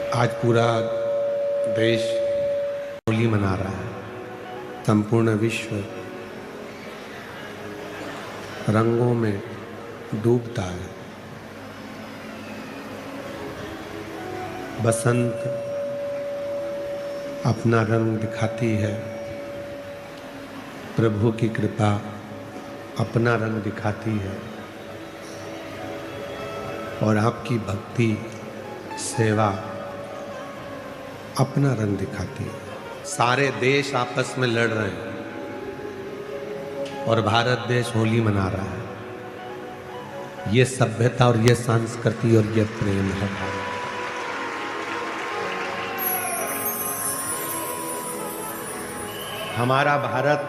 आज पूरा देश होली मना रहा है। संपूर्ण विश्व रंगों में डूबता है। बसंत अपना रंग दिखाती है, प्रभु की कृपा अपना रंग दिखाती है और आपकी भक्ति सेवा अपना रंग दिखाती है। सारे देश आपस में लड़ रहे हैं और भारत देश होली मना रहा है। ये सभ्यता और ये संस्कृति और ये प्रेम है भारत। हमारा भारत,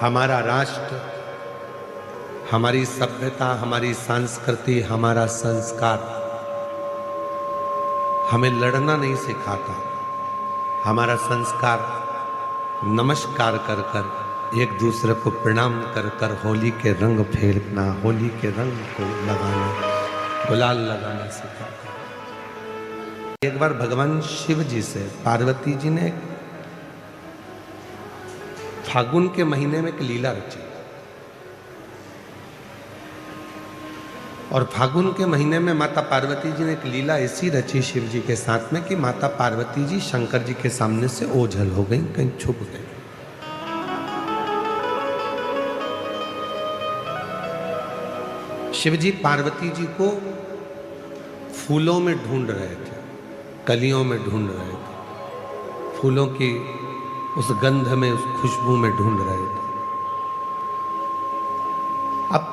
हमारा राष्ट्र, हमारी सभ्यता, हमारी संस्कृति, हमारा संस्कार हमें लड़ना नहीं सिखाता। हमारा संस्कार नमस्कार कर कर, एक दूसरे को प्रणाम कर कर होली के रंग फेरना, होली के रंग को लगाना, गुलाल लगाना सिखाता। एक बार भगवान शिव जी से पार्वती जी ने फागुन के महीने में एक लीला रची और फागुन के महीने में माता पार्वती जी ने एक लीला ऐसी रची शिव जी के साथ में कि माता पार्वती जी शंकर जी के सामने से ओझल हो गई, कहीं छुप गई। शिव जी पार्वती जी को फूलों में ढूंढ रहे थे, कलियों में ढूंढ रहे थे, फूलों की उस गंध में, उस खुशबू में ढूंढ रहे थे। अब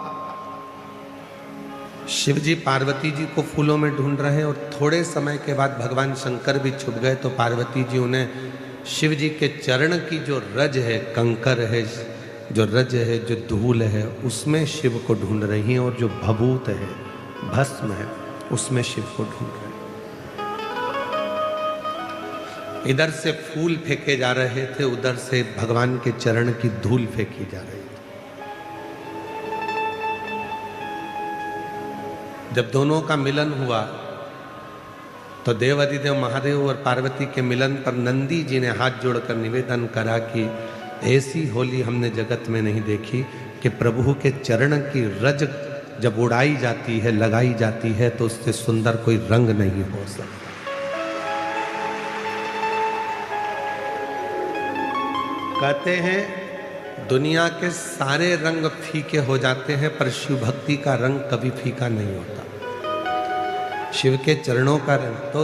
शिव जी पार्वती जी को फूलों में ढूंढ रहे हैं और थोड़े समय के बाद भगवान शंकर भी छुप गए तो पार्वती जी उन्हें शिव जी के चरण की जो रज है, कंकर है, जो रज है, जो धूल है, उसमें शिव को ढूंढ रही हैं और जो भभूत है, भस्म है, उसमें शिव को ढूंढ रहे हैं। इधर से फूल फेंके जा रहे थे, उधर से भगवान के चरण की धूल फेंकी जा रही थी। जब दोनों का मिलन हुआ तो देवाधिदेव महादेव और पार्वती के मिलन पर नंदी जी ने हाथ जोड़कर निवेदन करा कि ऐसी होली हमने जगत में नहीं देखी कि प्रभु के चरण की रज जब उड़ाई जाती है, लगाई जाती है, तो उससे सुंदर कोई रंग नहीं हो सकता। कहते हैं दुनिया के सारे रंग फीके हो जाते हैं पर शिव भक्ति का रंग कभी फीका नहीं होता। शिव के चरणों का रंग, तो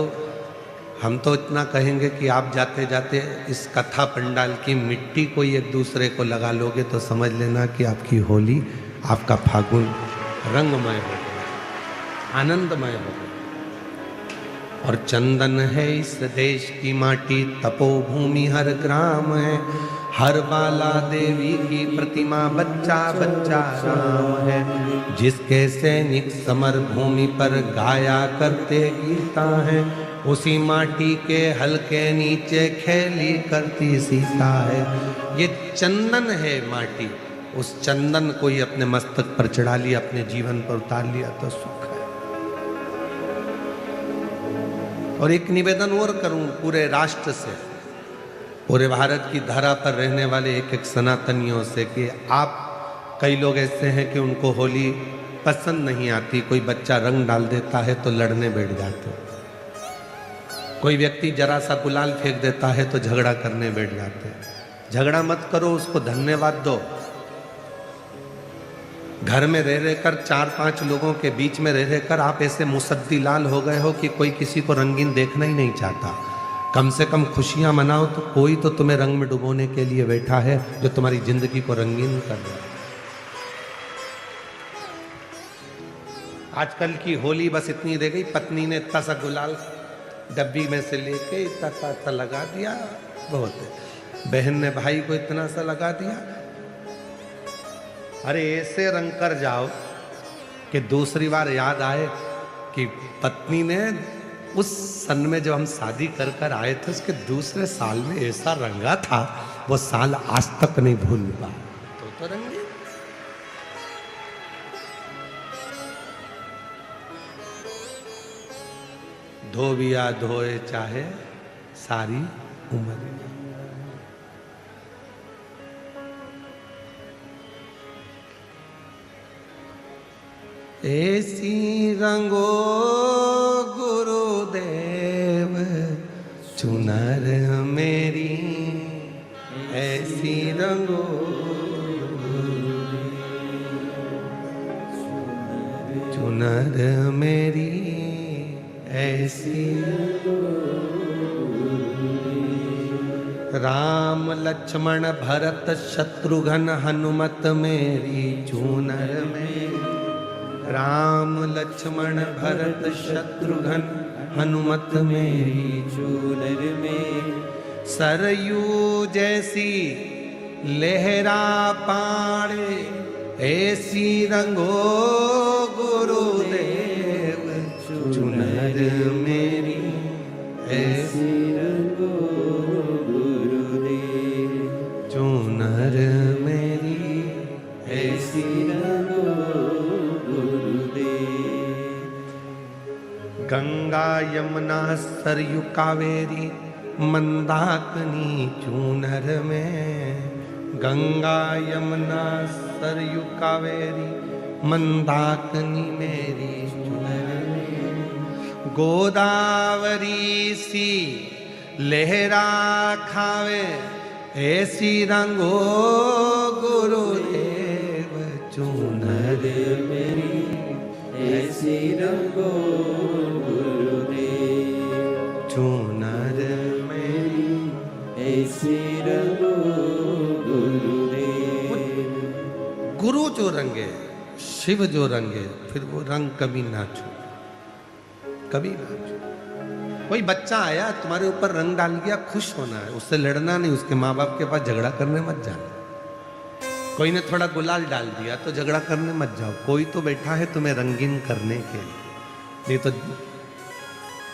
हम तो इतना कहेंगे कि आप जाते जाते इस कथा पंडाल की मिट्टी कोई एक दूसरे को लगा लोगे तो समझ लेना कि आपकी होली, आपका फागुन रंगमय हो गया, आनंदमय हो गया। और चंदन है इस देश की माटी, तपोभूमि हर ग्राम है, हर बाला देवी की प्रतिमा, बच्चा बच्चा राम है। जिसके सैनिक समर भूमि पर गाया करते गीता है, उसी माटी के हल्के नीचे खेली करती सीता है। ये चंदन है माटी, उस चंदन को ही अपने मस्तक पर चढ़ा लिया, अपने जीवन पर उतार लिया तो सुख है। और एक निवेदन और करूं पूरे राष्ट्र से, पूरे भारत की धरा पर रहने वाले एक एक सनातनियों से कि आप, कई लोग ऐसे हैं कि उनको होली पसंद नहीं आती, कोई बच्चा रंग डाल देता है तो लड़ने बैठ जाते हैं, कोई व्यक्ति जरा सा गुलाल फेंक देता है तो झगड़ा करने बैठ जाते हैं। झगड़ा मत करो, उसको धन्यवाद दो। घर में रह रहकर, 4-5 लोगों के बीच में रह रहकर आप ऐसे मुसद्दी लाल हो गए हो कि कोई किसी को रंगीन देखना ही नहीं चाहता। कम से कम खुशियां मनाओ तो कोई तो तुम्हें रंग में डुबोने के लिए बैठा है, जो तुम्हारी जिंदगी को रंगीन कर रहा है। आजकल की होली बस इतनी रह गई, पत्नी ने इतना सा गुलाल डब्बी में से लेके इतना सा लगा दिया, बहुत है। बहन ने भाई को इतना सा लगा दिया। अरे ऐसे रंग कर जाओ कि दूसरी बार याद आए कि पत्नी ने उस सन में जब हम शादी कर कर आए थे, उसके दूसरे साल में ऐसा रंगा था, वो साल आज तक नहीं भूल पाया। तो रंगे धोबिया धोए चाहे सारी उम्र। ऐसी रंगो गुरुदेव चुनर मेरी, ऐसी रंगो चुनर मेरी, ऐसी राम लक्ष्मण भरत शत्रुघ्न हनुमत मेरी चूनर मेरी, राम लक्ष्मण भरत शत्रुघ्न हनुमत मेरी चूनर में। सरयू जैसी लहरा पाड़े, ऐसी रंगो गुरुदेव चुनर मेरी, ऐसी रंगो गुरुदेव चुनर मेरी, ऐसी रंगो गुरुदेव। गंगा यमुना सरयू कावेरी मंदाकिनी चूनर में, गंगा यमुना सरयू कावेरी मंदाकिनी मेरी चूनर में। गोदावरी सी लहरा खावे, ऐसी रंगो गुरुदेव चूनर मेरी, ऐसी रंगो गुरुदेव चूनर मेरी, ऐसी रंगो गुरुदेव। गुरु जो रंगे, शिव जो रंगे, फिर वो रंग कभी ना छू, कभी ना छू। कोई बच्चा आया तुम्हारे ऊपर रंग डाल दिया, खुश होना है, उससे लड़ना नहीं, उसके माँ बाप के पास झगड़ा करने मत जाना। कोई ने थोड़ा गुलाल डाल दिया तो झगड़ा करने मत जाओ। कोई तो बैठा है तुम्हें रंगीन करने के लिए, नहीं तो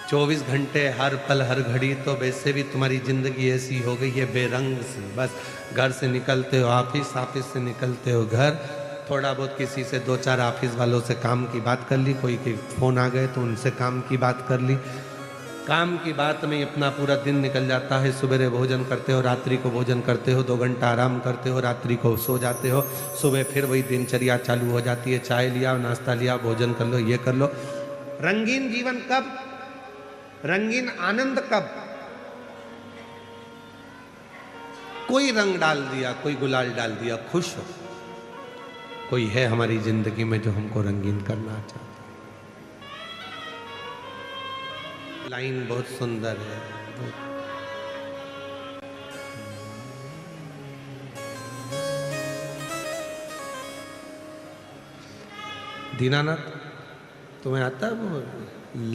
24 घंटे हर पल हर घड़ी तो वैसे भी तुम्हारी जिंदगी ऐसी हो गई है बेरंग सी। बस घर से निकलते हो ऑफिस, ऑफिस से निकलते हो घर, थोड़ा बहुत किसी से 2-4 ऑफिस वालों से काम की बात कर ली, कोई के फोन आ गए तो उनसे काम की बात कर ली। काम की बात में अपना पूरा दिन निकल जाता है। सुबह भोजन करते हो, रात्रि को भोजन करते हो, 2 घंटा आराम करते हो, रात्रि को सो जाते हो, सुबह फिर वही दिनचर्या चालू हो जाती है। चाय लिया, नाश्ता लिया, भोजन कर लो, ये कर लो। रंगीन जीवन कब, रंगीन आनंद कब? कोई रंग डाल दिया, कोई गुलाल डाल दिया, खुश हो। कोई है हमारी जिंदगी में जो हमको रंगीन करना चाहता है। लाइन बहुत सुंदर है। दीनानाथ तुम्हें आता है वो?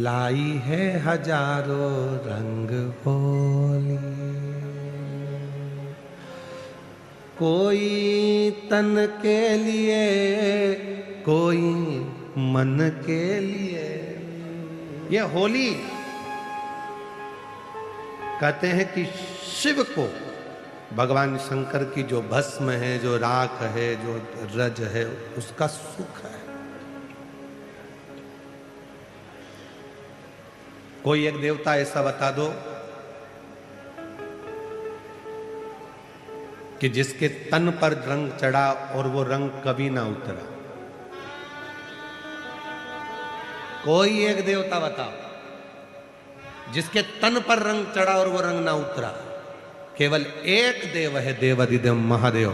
लाई है हजारों रंग होली, कोई तन के लिए, कोई मन के लिए। ये होली कहते हैं कि शिव को, भगवान शंकर की जो भस्म है, जो राख है, जो रज है, उसका सुख है। कोई एक देवता ऐसा बता दो कि जिसके तन पर रंग चढ़ा और वो रंग कभी ना उतरा। कोई एक देवता बताओ जिसके तन पर रंग चढ़ा और वो रंग ना उतरा। केवल एक देव है, देवाधिदेव महादेव,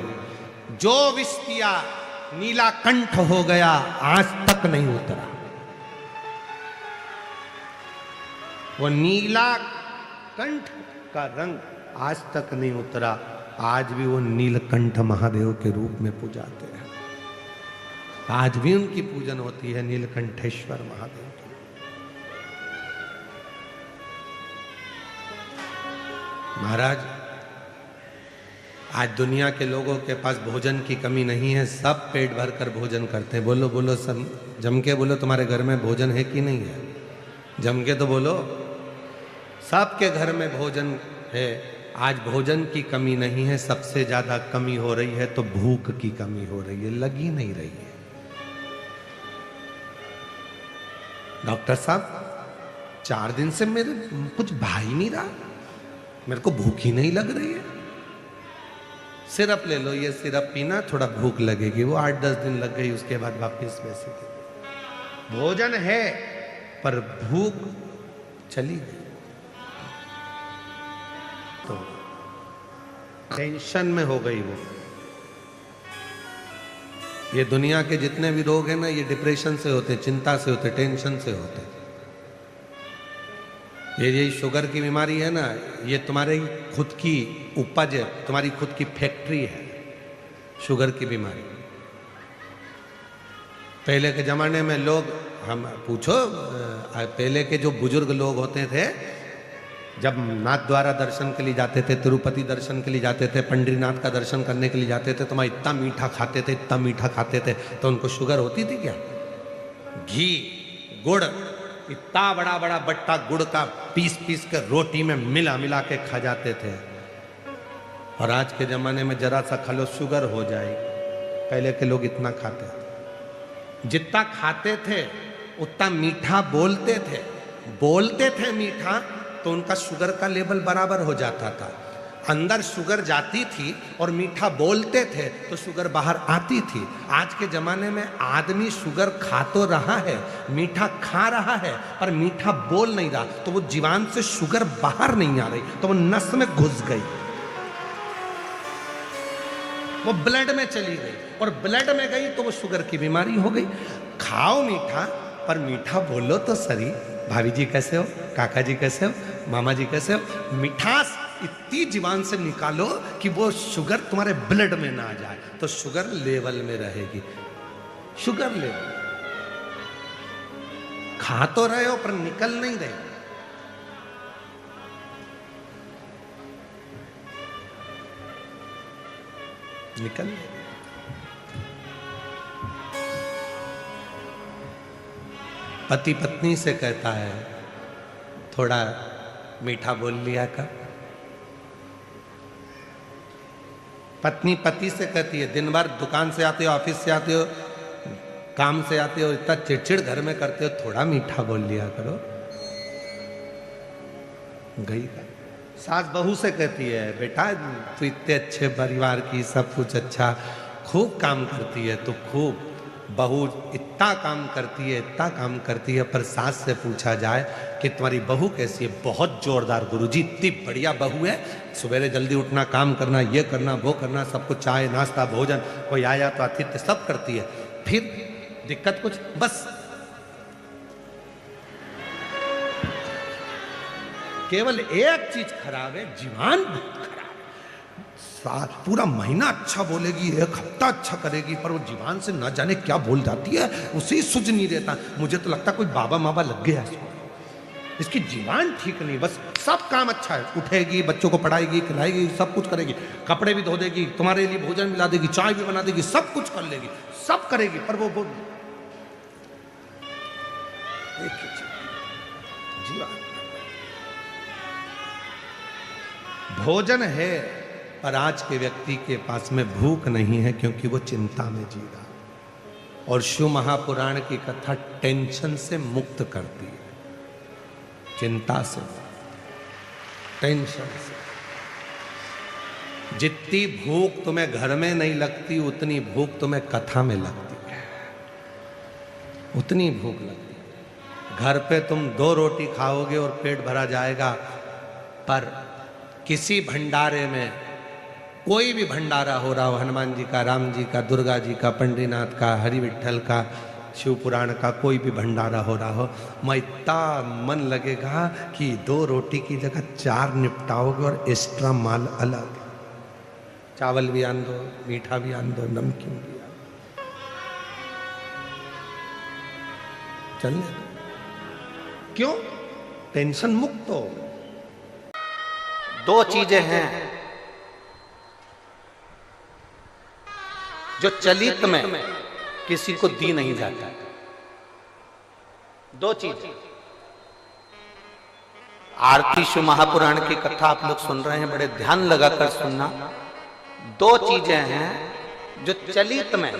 जो विष पिया नीला कंठ हो गया, आज तक नहीं उतरा। वो नीला कंठ का रंग आज तक नहीं उतरा। आज भी वो नीलकंठ महादेव के रूप में पूजाते हैं। आज भी उनकी पूजन होती है, नीलकंठेश्वर महादेव की। महाराज, आज दुनिया के लोगों के पास भोजन की कमी नहीं है, सब पेट भर कर भोजन करते हैं। बोलो बोलो, सब जम के बोलो, तुम्हारे घर में भोजन है कि नहीं है? जम के तो बोलो। सबके घर में भोजन है। आज भोजन की कमी नहीं है, सबसे ज्यादा कमी हो रही है तो भूख की कमी हो रही है, लगी नहीं रही है। डॉक्टर साहब 4 दिन से मेरे कुछ भा ही नहीं रहा, मेरे को भूख ही नहीं लग रही है। सिरप ले लो, ये सिरप पीना, थोड़ा भूख लगेगी। वो 8-10 दिन लग गई, उसके बाद वापस वैसे। भोजन है पर भूख चली गई, तो टेंशन में हो गई वो। ये दुनिया के जितने भी रोग हैं ना, ये डिप्रेशन से होते, चिंता से होते, टेंशन से होते। ये शुगर की बीमारी है ना, ये तुम्हारी खुद की उपज है, तुम्हारी खुद की फैक्ट्री है शुगर की बीमारी। पहले के जमाने में लोग, हम पूछो, पहले के जो बुजुर्ग लोग होते थे, जब नाथ द्वारा दर्शन के लिए जाते थे, तिरुपति दर्शन के लिए जाते थे, पंडरीनाथ का दर्शन करने के लिए जाते थे, तो मैं इतना मीठा खाते थे, इतना मीठा खाते थे, तो उनको शुगर होती थी क्या? घी, गुड़, इतना बड़ा बड़ा बट्टा गुड़ का पीस पीस के रोटी में मिला मिला के खा जाते थे। और आज के जमाने में जरा सा खा लो शुगर हो जाए। पहले के लोग इतना खाते थे, जितना खाते थे उतना मीठा बोलते थे मीठा, तो उनका शुगर का लेवल बराबर हो जाता था। अंदर शुगर जाती थी और मीठा बोलते थे तो शुगर बाहर आती थी। आज के जमाने में आदमी शुगर खा तो रहा है, मीठा खा रहा है, पर मीठा बोल नहीं रहा, तो वो जीवान से शुगर बाहर नहीं आ रही, तो वो नस में घुस गई, वो ब्लड में चली गई, और ब्लड में गई तो वो शुगर की बीमारी हो गई। खाओ मीठा, पर मीठा बोलो तो सही। भाभी जी कैसे हो, काका जी कैसे हो, मामा जी कैसे हो? मिठास इतनी जीवान से निकालो कि वो शुगर तुम्हारे ब्लड में ना जाए, तो शुगर लेवल में रहेगी। शुगर लेवल खा तो रहे हो पर निकल नहीं रहे। निकल नहीं। पति पत्नी से कहता है थोड़ा मीठा बोल लिया कर। पत्नी पति से कहती है दिन भर दुकान से आते हो, ऑफिस से आते हो, काम से आते हो, इतना चिड़चिड़ घर में करते हो, थोड़ा मीठा बोल लिया करो। गई सास बहू से कहती है बेटा तू इतने अच्छे परिवार की, सब कुछ अच्छा, खूब काम करती है, तो खूब बहू इतना काम करती है, इतना काम करती है, पर सास से पूछा जाए कि तुम्हारी बहू कैसी है? बहुत जोरदार गुरुजी, इतनी बढ़िया बहू है, सवेरे जल्दी उठना, काम करना, ये करना, वो करना, सब कुछ, चाय नाश्ता भोजन, कोई आया तो आतिथ्य सब करती है। फिर दिक्कत कुछ, बस केवल एक चीज खराब है, जीवान खराब। पूरा महीना अच्छा बोलेगी, एक हफ्ता अच्छा करेगी, पर वो जीवान से न जाने क्या बोल जाती है, उसे सुझ नहीं देता। मुझे तो लगता कोई बाबा माबा लग गया इसको, इसकी जीवान ठीक नहीं। बस सब काम अच्छा है, उठेगी, बच्चों को पढ़ाएगी, खिलाएगी, सब कुछ करेगी, कपड़े भी धो देगी, तुम्हारे लिए भोजन मिला देगी, चाय भी बना देगी, सब कुछ कर लेगी, सब करेगी, पर वो जीवान। भोजन है पर आज के व्यक्ति के पास में भूख नहीं है, क्योंकि वो चिंता में जी रहा। और शिव महापुराण की कथा टेंशन से मुक्त करती है, चिंता से, टेंशन से। जितनी भूख तुम्हें घर में नहीं लगती, उतनी भूख तुम्हें कथा में लगती है, उतनी भूख लगती है। घर पे तुम 2 रोटी खाओगे और पेट भरा जाएगा, पर किसी भंडारे में, कोई भी भंडारा हो रहा हो, हनुमान जी का, राम जी का, दुर्गा जी का, पंडरीनाथ का, हरि विठल का, शिव पुराण का, कोई भी भंडारा हो रहा हो, मैं इतना मन लगेगा कि 2 रोटी की जगह 4 निपटाओगे और एक्स्ट्रा माल अलग, चावल भी आन दो, मीठा भी आन दो, नमकीन भी आन दो, चलने दो। क्यों? टेंशन मुक्त हो। 2 चीजें हैं जो चलित में किसी को दी नहीं जाता। 2 चीज। आरती शिव महापुराण की कथा आप लोग सुन रहे हैं, बड़े ध्यान लगाकर सुनना। 2 चीजें हैं जो चलित में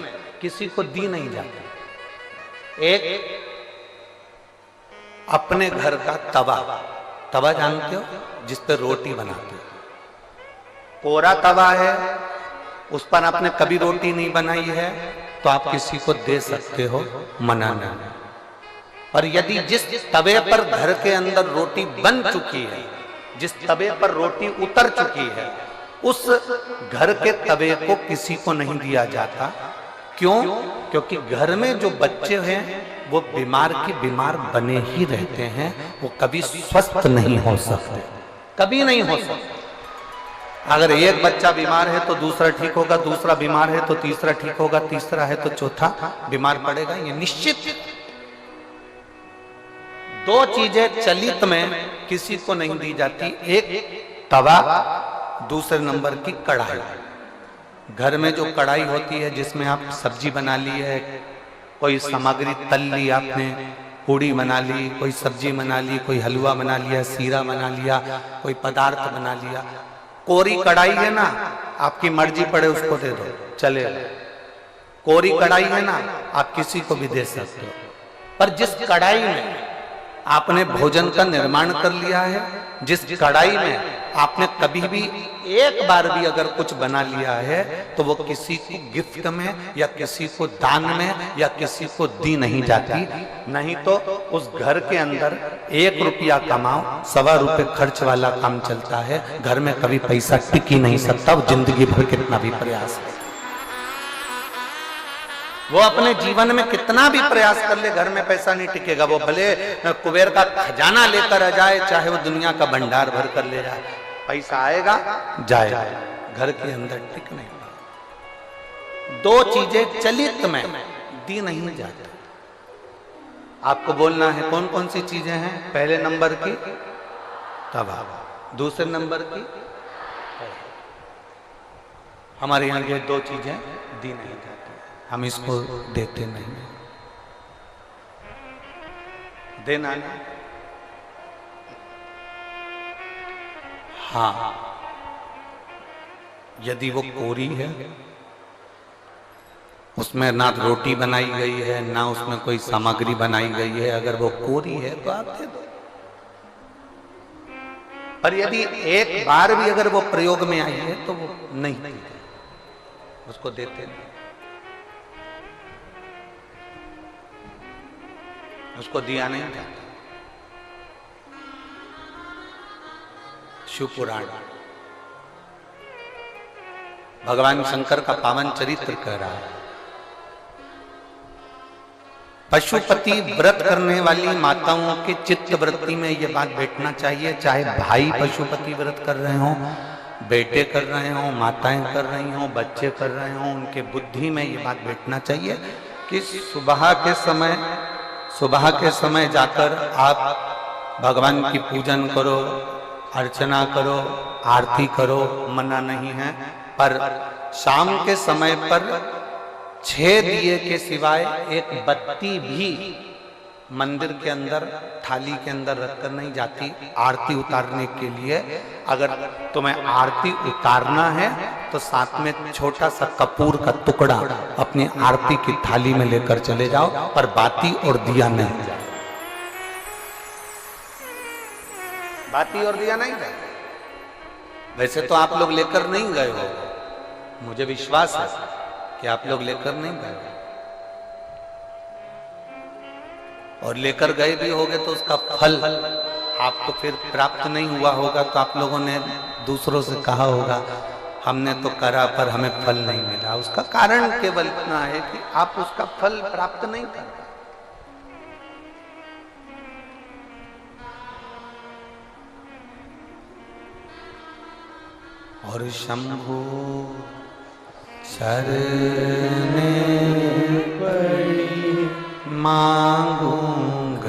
किसी को दी नहीं जाती। एक अपने घर का तवा, तवा जानते हो, जिस पे रोटी बनाते हो, कोरा तवा है, उस पर आपने कभी रोटी नहीं बनाई है तो आप किसी को दे सकते हो, मना नहीं। पर यदि जिस तवे पर घर के अंदर रोटी बन चुकी है, जिस तवे पर रोटी उतर चुकी है, उस घर के तवे को किसी को नहीं दिया जाता। क्यों? क्योंकि घर में जो बच्चे हैं वो बीमार की बीमार बने ही रहते हैं, वो कभी स्वस्थ नहीं हो सकते, कभी नहीं हो सकते। अगर एक बच्चा बीमार है तो दूसरा ठीक होगा, दूसरा बीमार है तो तीसरा ठीक होगा, तीसरा है तो चौथा बीमार पड़ेगा, ये निश्चित। दो चीजें चलित में किसी को नहीं दी जाती, एक तवा, दूसरे नंबर की कढ़ाई। घर में जो कढ़ाई होती है जिसमें आप सब्जी बना ली है, कोई सामग्री तल ली आपने, पूड़ी बना ली, कोई सब्जी बना ली, कोई हलवा बना लिया, सीरा बना लिया, कोई पदार्थ बना लिया, कोरी कढ़ाई है ना, आपकी मर्जी पड़े उसको दे दो, चलेगा। कोरी कढ़ाई है ना, आप किसी को भी दे सकते हो। पर जिस कढ़ाई में आपने भोजन का निर्माण कर लिया है, जिस कढ़ाई में आपने कभी भी एक बार भी अगर कुछ बना लिया है, तो वो किसी को गिफ्ट में या किसी को दान में या किसी को दी नहीं जाती। नहीं तो उस घर के अंदर 1 रुपया कमाओ, 1.25 रुपए खर्च वाला काम चलता है। घर में कभी पैसा टिक ही नहीं सकता, वो जिंदगी भर कितना भी प्रयास है, वो अपने जीवन में कितना भी प्रयास कर ले, घर में पैसा नहीं टिकेगा। वो भले कुबेर का खजाना लेकर आ जाए, चाहे वो दुनिया का भंडार भर कर ले जाए, पैसा आएगा जाएगा, घर के अंदर टिक नहीं। दो चीजें चलित में दी नहीं जाती। आपको बोलना है कौन कौन सी चीजें हैं। पहले नंबर की तवा, दूसरे नंबर की, हमारे यहाँ ये 2 चीजें दी नहीं जाती, हम इसको देते नहीं, देना नहीं। हाँ, यदि वो कोरी है, उसमें ना रोटी बनाई गई है, ना उसमें कोई सामग्री बनाई गई है, अगर वो कोरी है तो आप दे दो। पर यदि एक बार भी अगर वो प्रयोग में आई है तो वो नहीं, उसको देते नहीं, उसको दिया नहीं जाता। शिव पुराण भगवान शंकर का पावन चरित्र कह रहा है। पशुपति व्रत करने वाली माताओं के चित्त वृत्ति में ये बात बैठना चाहिए, चाहे भाई पशुपति व्रत कर रहे हो, बेटे कर रहे हो, माताएं कर रही हो, बच्चे कर रहे हो, उनके बुद्धि में ये बात बैठना चाहिए कि सुबह के समय जाकर आप भगवान की पूजन करो, अर्चना करो, आरती करो, मना नहीं है। पर शाम के समय पर 6 दिए के सिवाय एक बत्ती भी मंदिर के अंदर थाली के अंदर रखकर नहीं जाती आरती उतारने के लिए। अगर तुम्हें आरती उतारना है तो साथ में छोटा सा कपूर का टुकड़ा अपनी आरती की थाली में लेकर चले जाओ, पर बाती और दिया नहीं जाए, बाती और दिया नहीं जाए। वैसे तो आप लोग लेकर नहीं गए हो, मुझे विश्वास है कि आप लोग लेकर नहीं गए हो, और लेकर गए भी होगे तो उसका फल आपको फिर प्राप्त नहीं हुआ होगा। तो आप लोगों ने दूसरों से कहा होगा हमने तो करा पर हमें फल नहीं मिला। उसका कारण केवल इतना है कि आप उसका फल प्राप्त नहीं कर पाए। और शंभु शरणे पड़ी मांगू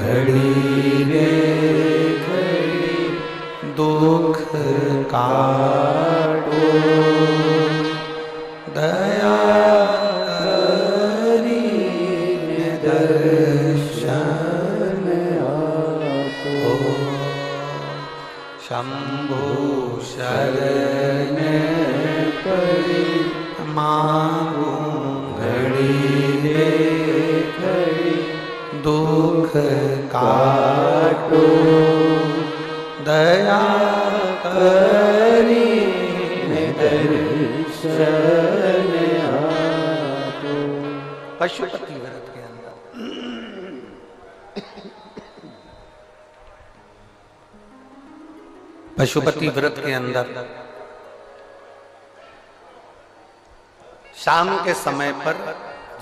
घड़ी रे घड़ी, दुख काटो दया करी दर्शन आपो। शंभु शरणे पड़ी मांगू घड़ी रे घड़ी, दुख काटो, दया करी दर्शन आपो। पशुपति व्रत के अंदर पशुपति व्रत के अंदर शाम के समय पर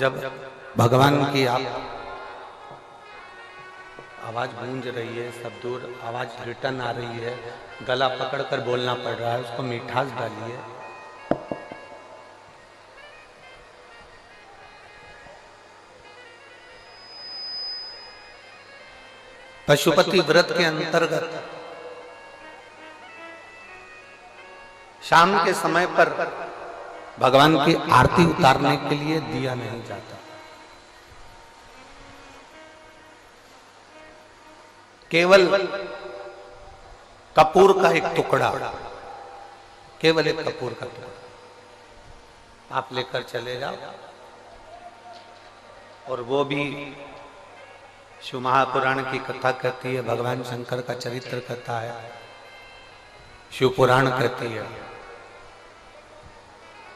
जब भगवान की आप आवाज गूंज रही है, सब दूर आवाज रिटर्न आ रही है, गला पकड़कर बोलना पड़ रहा है, उसको मिठास डालिए। पशुपति व्रत के अंतर्गत शाम के समय पर भगवान की आरती उतारने के लिए दिया नहीं जाता। केवल कपूर का एक टुकड़ा, केवल एक कपूर का टुकड़ा आप लेकर चले जाओ, और वो भी शिव महापुराण की कथा कहती है, भगवान शंकर का चरित्र कथा है, शिव पुराण कहती है।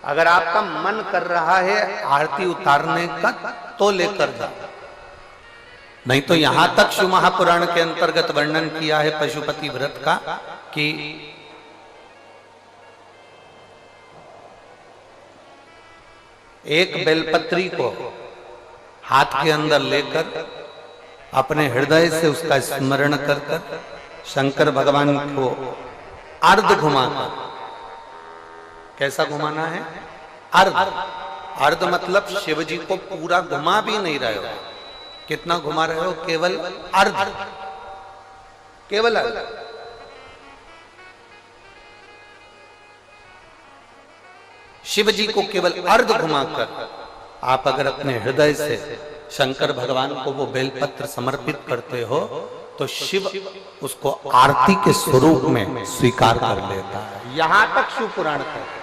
अगर आपका मन कर रहा है आरती उतारने का तो लेकर जाओ, नहीं तो यहां तक शिव महापुराण के अंतर्गत वर्णन किया है पशुपति व्रत का कि एक बेलपत्री को हाथ के अंदर लेकर अपने हृदय से उसका स्मरण कर कर शंकर भगवान को अर्ध घुमाकर, कैसा घुमाना है? अर्ध। अर्ध मतलब शिव जी को पूरा घुमा भी नहीं रहे हो। कितना घुमा रहे हो? केवल अर्ध, केवल अर्ध। शिव जी को केवल अर्ध घुमाकर आप अगर अपने हृदय से शंकर भगवान को वो बेलपत्र समर्पित करते हो तो शिव उसको आरती के स्वरूप में स्वीकार कर लेता है। यहां तक शिव पुराण कहता है।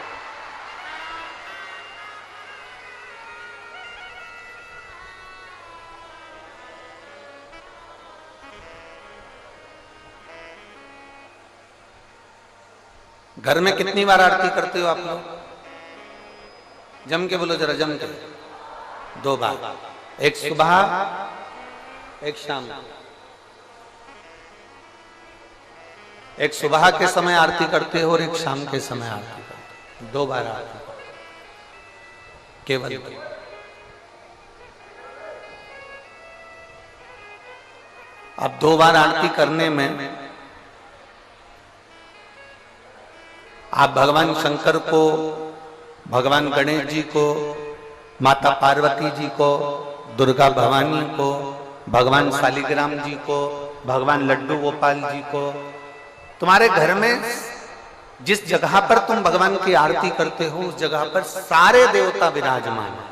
घर में कितनी बार आरती करते हो आप लोग? जम के बोलो जरा, जम के। 2 बार, एक सुबह एक शाम। एक सुबह के समय आरती करते हो और एक शाम के समय आरती करते हो। 2 बार आरती केवल। अब 2 बार आरती करने में आप भगवान शंकर को, भगवान गणेश जी को, माता पार्वती जी को, दुर्गा भवानी को, भगवान शालिग्राम जी को, भगवान लड्डू गोपाल जी को, तुम्हारे घर में जिस जगह पर तुम भगवान की आरती करते हो उस जगह पर सारे देवता विराजमान हैं।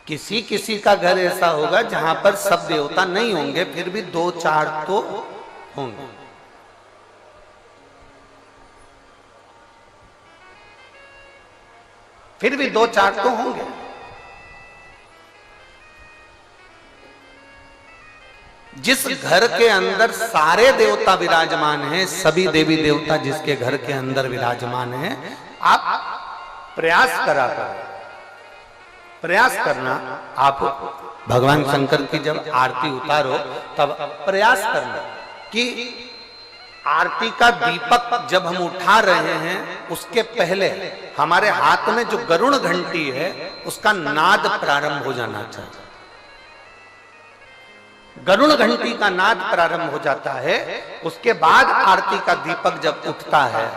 किसी किसी का घर ऐसा होगा जहां पर सब देवता नहीं होंगे, फिर भी 2-4 तो होंगे। फिर भी 2-4 तो होंगे। जिस घर के अंदर सारे देवता विराजमान हैं, सभी देवी देवता जिसके घर के अंदर विराजमान हैं, आप प्रयास करा कर, प्रयास करना। आप भगवान शंकर की जब आरती उतारो तब प्रयास करना कि आरती का दीपक जब हम उठा रहे हैं उसके पहले हमारे हाथ में जो गरुड़ घंटी है उसका नाद प्रारंभ हो जाना चाहिए। गरुड़ घंटी का नाद प्रारंभ हो जाता है, उसके बाद आरती का दीपक जब उठता है।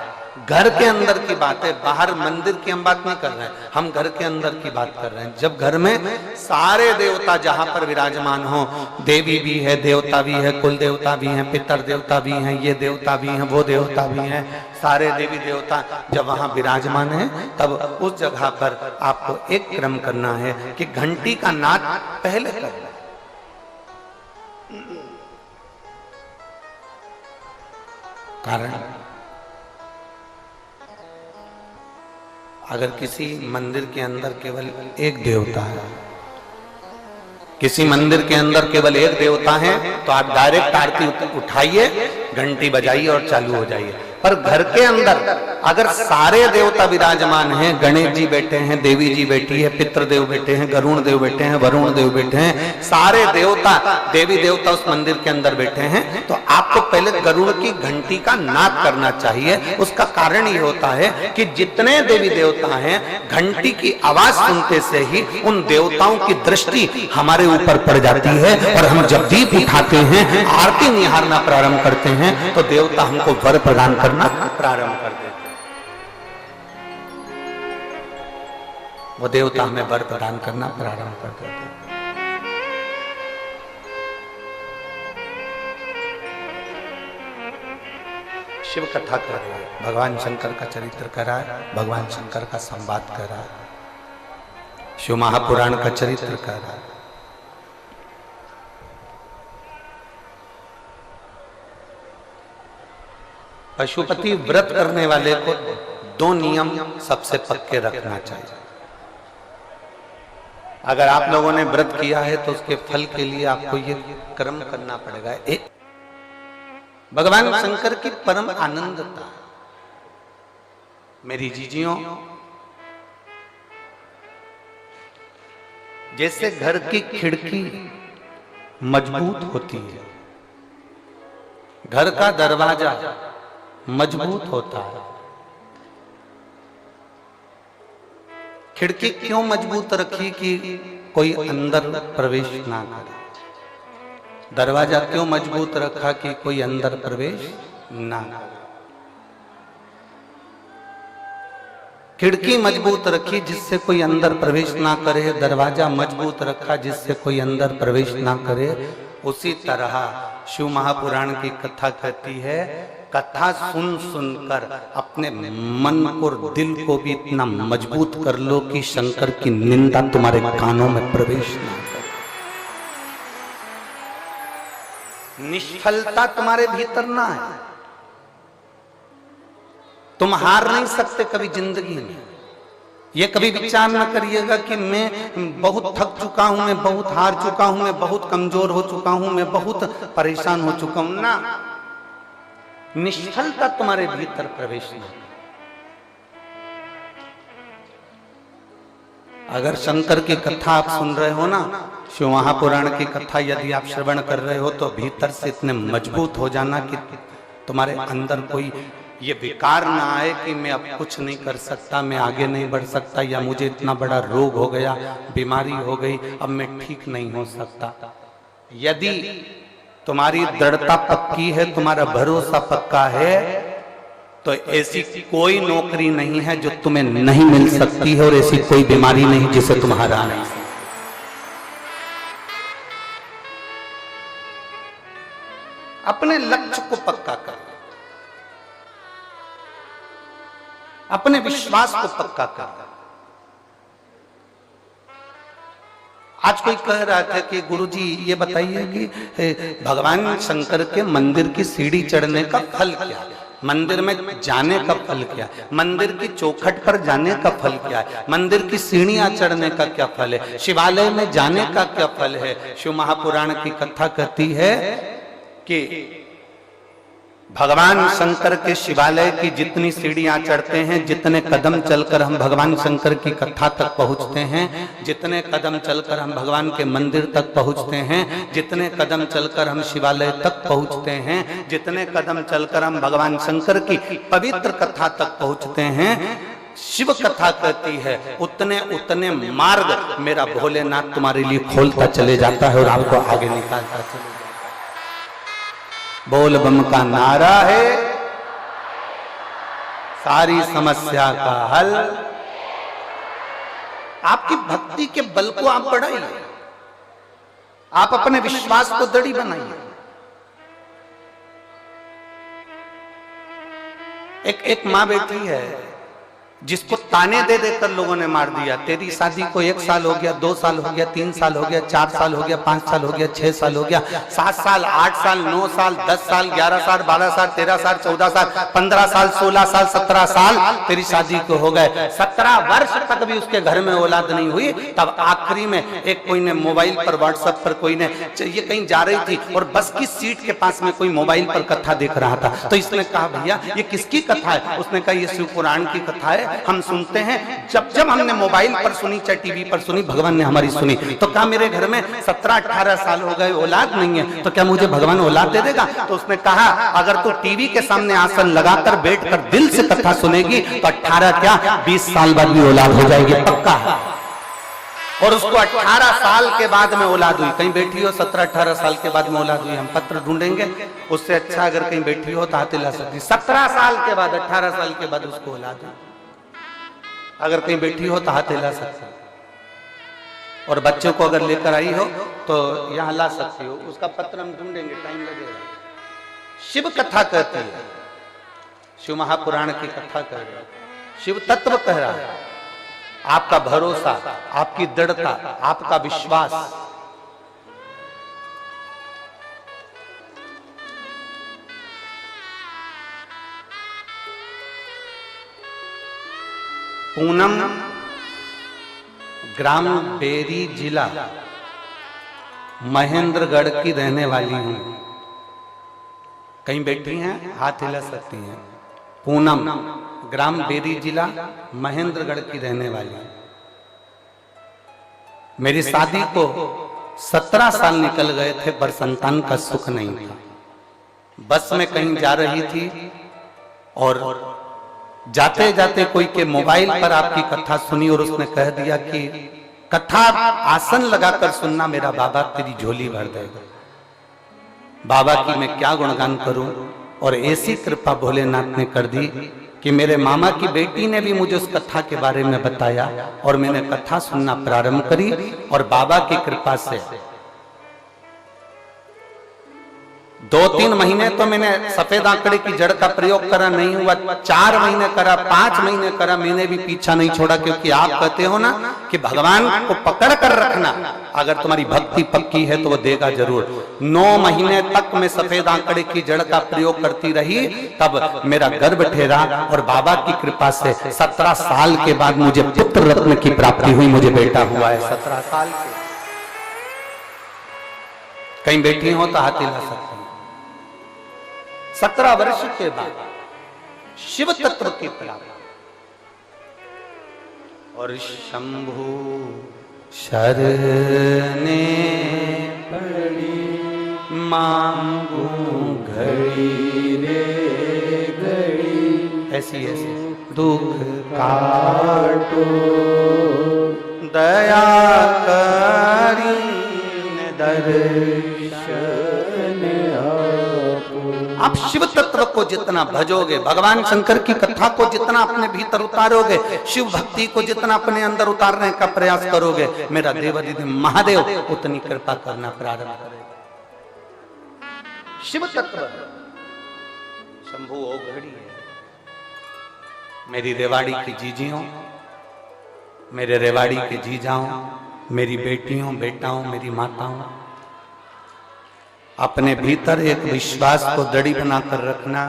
घर के अंदर की बात है, बाहर मंदिर की हम बात नहीं कर रहे हैं, हम घर के अंदर की बात कर रहे हैं। जब घर में सारे देवता जहां पर विराजमान हो, देवी भी है, देवता भी है, कुल देवता भी हैं, पितर देवता भी हैं, ये देवता भी हैं, वो देवता भी हैं, सारे देवी देवता जब वहां विराजमान है तब उस जगह पर आपको एक क्रम करना है कि घंटी का नाद पहले करना है। कारण अगर किसी मंदिर के अंदर केवल एक देवता है किसी मंदिर के अंदर केवल एक देवता है तो आप डायरेक्ट आरती उठाइए, घंटी बजाइए और चालू हो जाइए। पर घर के अंदर अगर सारे देवता विराजमान हैं, गणेश जी बैठे हैं, देवी जी बैठी है, पितृदेव बैठे हैं, गरुण देव बैठे हैं, वरुण देव बैठे हैं, सारे देवता देवी देवता उस मंदिर के अंदर बैठे हैं, तो आपको पहले गरुड़ की घंटी का नाद करना चाहिए। उसका कारण ये होता है कि जितने देवी देवता हैं, घंटी की आवाज सुनते से ही उन देवताओं की दृष्टि हमारे ऊपर पड़ जाती है, और हम जब दीप उठाते हैं, आरती निहारना प्रारंभ करते हैं, तो देवता हमको वर प्रदान करना प्रारंभ कर देते हैं। वो देवता हमें वर प्रदान करना प्रारंभ कर देते हैं। शिव कथा कर रहे हैं, भगवान शंकर का चरित्र करा है, भगवान शंकर का संवाद करा, शिव महापुराण का चरित्र करा। पशुपति व्रत करने वाले को 2 नियम सबसे पक्के रखना चाहिए। अगर आप लोगों ने व्रत किया है तो उसके फल के लिए आपको ये कर्म करना पड़ेगा। एक, भगवान शंकर की परम आनंदता। मेरी जीजियों, जैसे घर की खिड़की मजबूत होती है, घर का दरवाजा मजबूत होता है। खिड़की क्यों मजबूत रखी कि कोई अंदर प्रवेश ना करे? दरवाजा क्यों मजबूत रखा कि कोई अंदर प्रवेश ना करे? खिड़की मजबूत रखी जिससे कोई अंदर प्रवेश ना करे, दरवाजा मजबूत रखा जिससे कोई अंदर प्रवेश ना करे। उसी तरह शिव महापुराण की कथा कहती है, कथा सुन सुनकर अपने मन और दिल को भी इतना मजबूत कर लो कि शंकर की निंदा तुम्हारे कानों में प्रवेश ना करे। निष्फलता तुम्हारे भीतर ना है। तुम हार नहीं सकते कभी जिंदगी में। ये कभी विचार न करिएगा कि मैं बहुत थक चुका हूं, मैं बहुत हार चुका हूं, मैं बहुत कमजोर हो चुका हूं, मैं बहुत परेशान हो चुका हूं। ना, निष्फलता तुम्हारे भीतर प्रवेश नहीं। अगर शंकर की कथा आप सुन रहे हो ना, शिव महापुराण की कथा यदि आप श्रवण कर रहे हो, तो भीतर से इतने मजबूत हो जाना कि तुम्हारे अंदर कोई ये विकार ना आए कि मैं अब कुछ नहीं कर सकता, मैं आगे नहीं बढ़ सकता, या मुझे इतना बड़ा रोग हो गया, बीमारी हो गई, अब मैं ठीक नहीं हो सकता। यदि तुम्हारी दृढ़ता पक्की है, तुम्हारा भरोसा पक्का है, तो ऐसी कोई नौकरी नहीं है जो तुम्हें नहीं मिल सकती है, और ऐसी कोई बीमारी नहीं जिसे तुम हरा नहीं सकते। अपने लक्ष्य को पक्का करो, अपने विश्वास को पक्का करो। आज कोई कह रहा था कि गुरुजी ये बताइए कि भगवान शंकर के मंदिर की सीढ़ी चढ़ने का फल क्या है, मंदिर में जाने का फल क्या है, मंदिर की चौखट पर जाने का फल क्या है, मंदिर की सीढ़ियां चढ़ने का क्या फल है, शिवालय में जाने का क्या फल है। शिव महापुराण की कथा कहती है कि भगवान शंकर के शिवालय की जितनी सीढ़ियां चढ़ते हैं, जितने कदम चलकर हम भगवान शंकर की कथा तक पहुंचते हैं, जितने कदम चलकर हम भगवान के मंदिर तक पहुंचते हैं, जितने कदम चलकर हम शिवालय तक पहुंचते हैं, जितने कदम चलकर हम भगवान शंकर की पवित्र कथा तक पहुंचते हैं, शिव कथा कहती है उतने उतने मार्ग मेरा भोलेनाथ तुम्हारे लिए खोलता चले जाता है और आपको आगे निकालता चले जाता है। बोल बम का नारा है सारी समस्या का हल। आपकी भक्ति के बल को आप बढ़ाइए, आप अपने विश्वास को दृढ़ बनाइए। एक मां बैठी है, जिसको ताने दे देकर लोगों ने मार दिया। तेरी शादी को 1 साल हो गया, 2 साल हो गया, 3 साल हो गया, 4 साल हो गया, 5 साल हो गया, 6 साल हो गया, 7 साल, 8 साल, 9 साल, 10 साल, 11 साल, 12 साल, 13 साल, 14 साल, 15 साल, 16 साल, 17 साल तेरी शादी को हो गए। 17 वर्ष तक भी उसके घर में औलाद नहीं हुई। तब आखिरी में एक कोई ने मोबाइल पर, व्हाट्सएप पर कोई ने, ये कहीं जा रही थी और बस की सीट के पास में कोई मोबाइल पर कथा देख रहा था, तो इसने कहा भैया ये किसकी कथा है? उसने कहा ये शिव पुराण की कथा है, हम सुनते हैं। जब जब हमने मोबाइल पर सुनी, चाहे टीवी पर सुनी, भगवान ने हमारी सुनी। तो क्या मेरे घर में 17-18 साल हो गए, औलाद नहीं है, तो क्या मुझे भगवान औलाद दे देगा? तो उसने कहा अगर तू टीवी के सामने आसन लगाकर बैठकर दिल से कथा सुनेगी तो 18 क्या 20 साल बाद भी औलाद हो जाएगी, पक्का है। और उसको 18 साल के बाद में औलाद हुई। कहीं बैठी हो 17-18 साल के बाद में औलाद हुई, हम पत्र ढूंढेंगे उससे अच्छा। अगर कहीं बैठी हो तो हाथ हिला सकती। 17 साल के बाद, 18 साल के बाद उसको औलाद हुई। अगर कहीं बैठी हो तो हाथ हिला सकते हो। और बच्चों को अगर लेकर आई हो तो यहां ला सकती हो। उसका पत्र हम ढूंढेंगे, टाइम लगेगा। शिव कथा कहती है, शिव महापुराण की कथा कह रही है, शिव तत्व कह रहा है। आपका भरोसा, आपकी दृढ़ता, आपका विश्वास, पूनम ग्राम बेरी जिला महेंद्रगढ़ की रहने वाली हूं। कहीं बैठी हैं, हाथ हिला सकती हैं। पूनम ग्राम बेरी जिला महेंद्रगढ़ की रहने वाली। मेरी शादी को 17 साल निकल गए थे पर संतान का सुख नहीं था। बस में कहीं जा रही थी और जाते जाते कोई के मोबाइल पर आपकी कथा सुनी और उसने कह दिया कि कथा आसन लगाकर सुनना, मेरा बाबा तेरी झोली भर देगा। बाबा की मैं क्या गुणगान करूं। और ऐसी कृपा भोलेनाथ ने कर दी कि मेरे मामा की बेटी ने भी मुझे उस कथा के बारे में बताया और मैंने कथा सुनना प्रारंभ करी। और बाबा की कृपा से 2-3 महीने तो मैंने सफेद आंकड़े की जड़ का प्रयोग करा, नहीं हुआ। 4 महीने करा, 5 महीने करा, मैंने भी पीछा नहीं छोड़ा। क्योंकि आप कहते हो ना कि भगवान को पकड़ कर रखना, अगर तुम्हारी भक्ति पक्की है तो वो देगा जरूर। 9 महीने तक मैं सफेद आंकड़े की जड़ का प्रयोग करती रही, तब मेरा गर्भ ठहरा और बाबा की कृपा से 17 साल के बाद मुझे पुत्र रत्न की प्राप्ति हुई, मुझे बेटा हुआ है 17 साल के। कहीं बैठी हो तो हाथ हिला सकते। 17 वर्ष के बाद शिव तत्व की प्राप्ति। और शंभु शरणे पड़ी मांगू घड़ी रे घड़ी, ऐसी ऐसी दुख काटो दया करी दर्शन। आप शिव तत्व को जितना भजोगे, भगवान शंकर की कथा को जितना अपने भीतर उतारोगे, शिव भक्ति को जितना अपने अंदर उतारने का प्रयास करोगे, मेरा देवाधिदेव महादेव उतनी कृपा करना प्रारंभ करेगा। शिव तत्व शंभु ओघड़ी है। मेरी रेवाड़ी की जीजियों, मेरे रेवाड़ी के जीजाओं, मेरी बेटियों, बेटाओं, मेरी माताओं, अपने भीतर एक विश्वास को दृढ़ बनाकर रखना।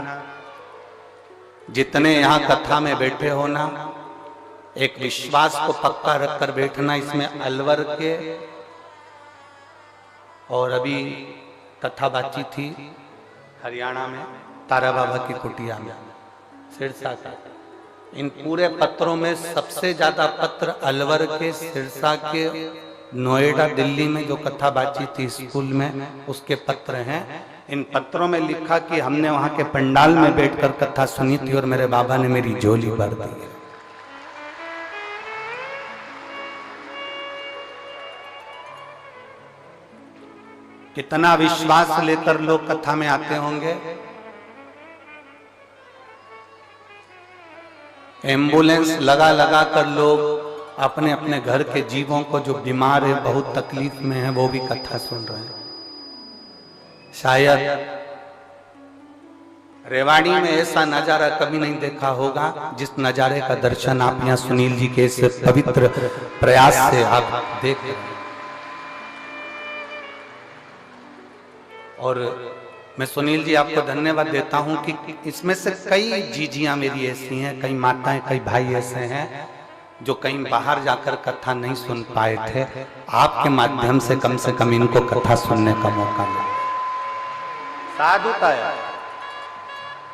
जितने यहाँ कथा में बैठे हो ना, एक विश्वास को पक्का रखकर बैठना। इसमें अलवर के, और अभी कथा बातचीत थी हरियाणा में तारा बाबा की कुटिया में, सिरसा का। इन पूरे पत्रों में सबसे ज्यादा पत्र अलवर के, सिरसा के, नोएडा, दिल्ली में जो कथा बातचीत थी स्कूल में, उसके पत्र हैं। इन पत्रों में लिखा कि हमने वहां के पंडाल में बैठकर कथा सुनी थी और मेरे बाबा ने मेरी झोली भर दी। कितना विश्वास लेकर लोग कथा में आते होंगे। एम्बुलेंस लगा लगा कर लोग अपने अपने घर के जीवों को, जो बीमार है, बहुत तकलीफ में है, वो भी कथा सुन रहे हैं। शायद रेवाड़ी में ऐसा नजारा कभी नहीं देखा होगा जिस नजारे का दर्शन आप यहाँ सुनील जी के इस पवित्र प्रयास से आप देख रहे हैं। और मैं सुनील जी आपको धन्यवाद देता हूं कि इसमें से कई जीजियां मेरी ऐसी हैं, कई माताएं, कई भाई ऐसे हैं जो कहीं बाहर जाकर कथा नहीं सुन पाए थे। आपके माध्यम से कम इनको कथा सुनने का मौका मिला। साधुता है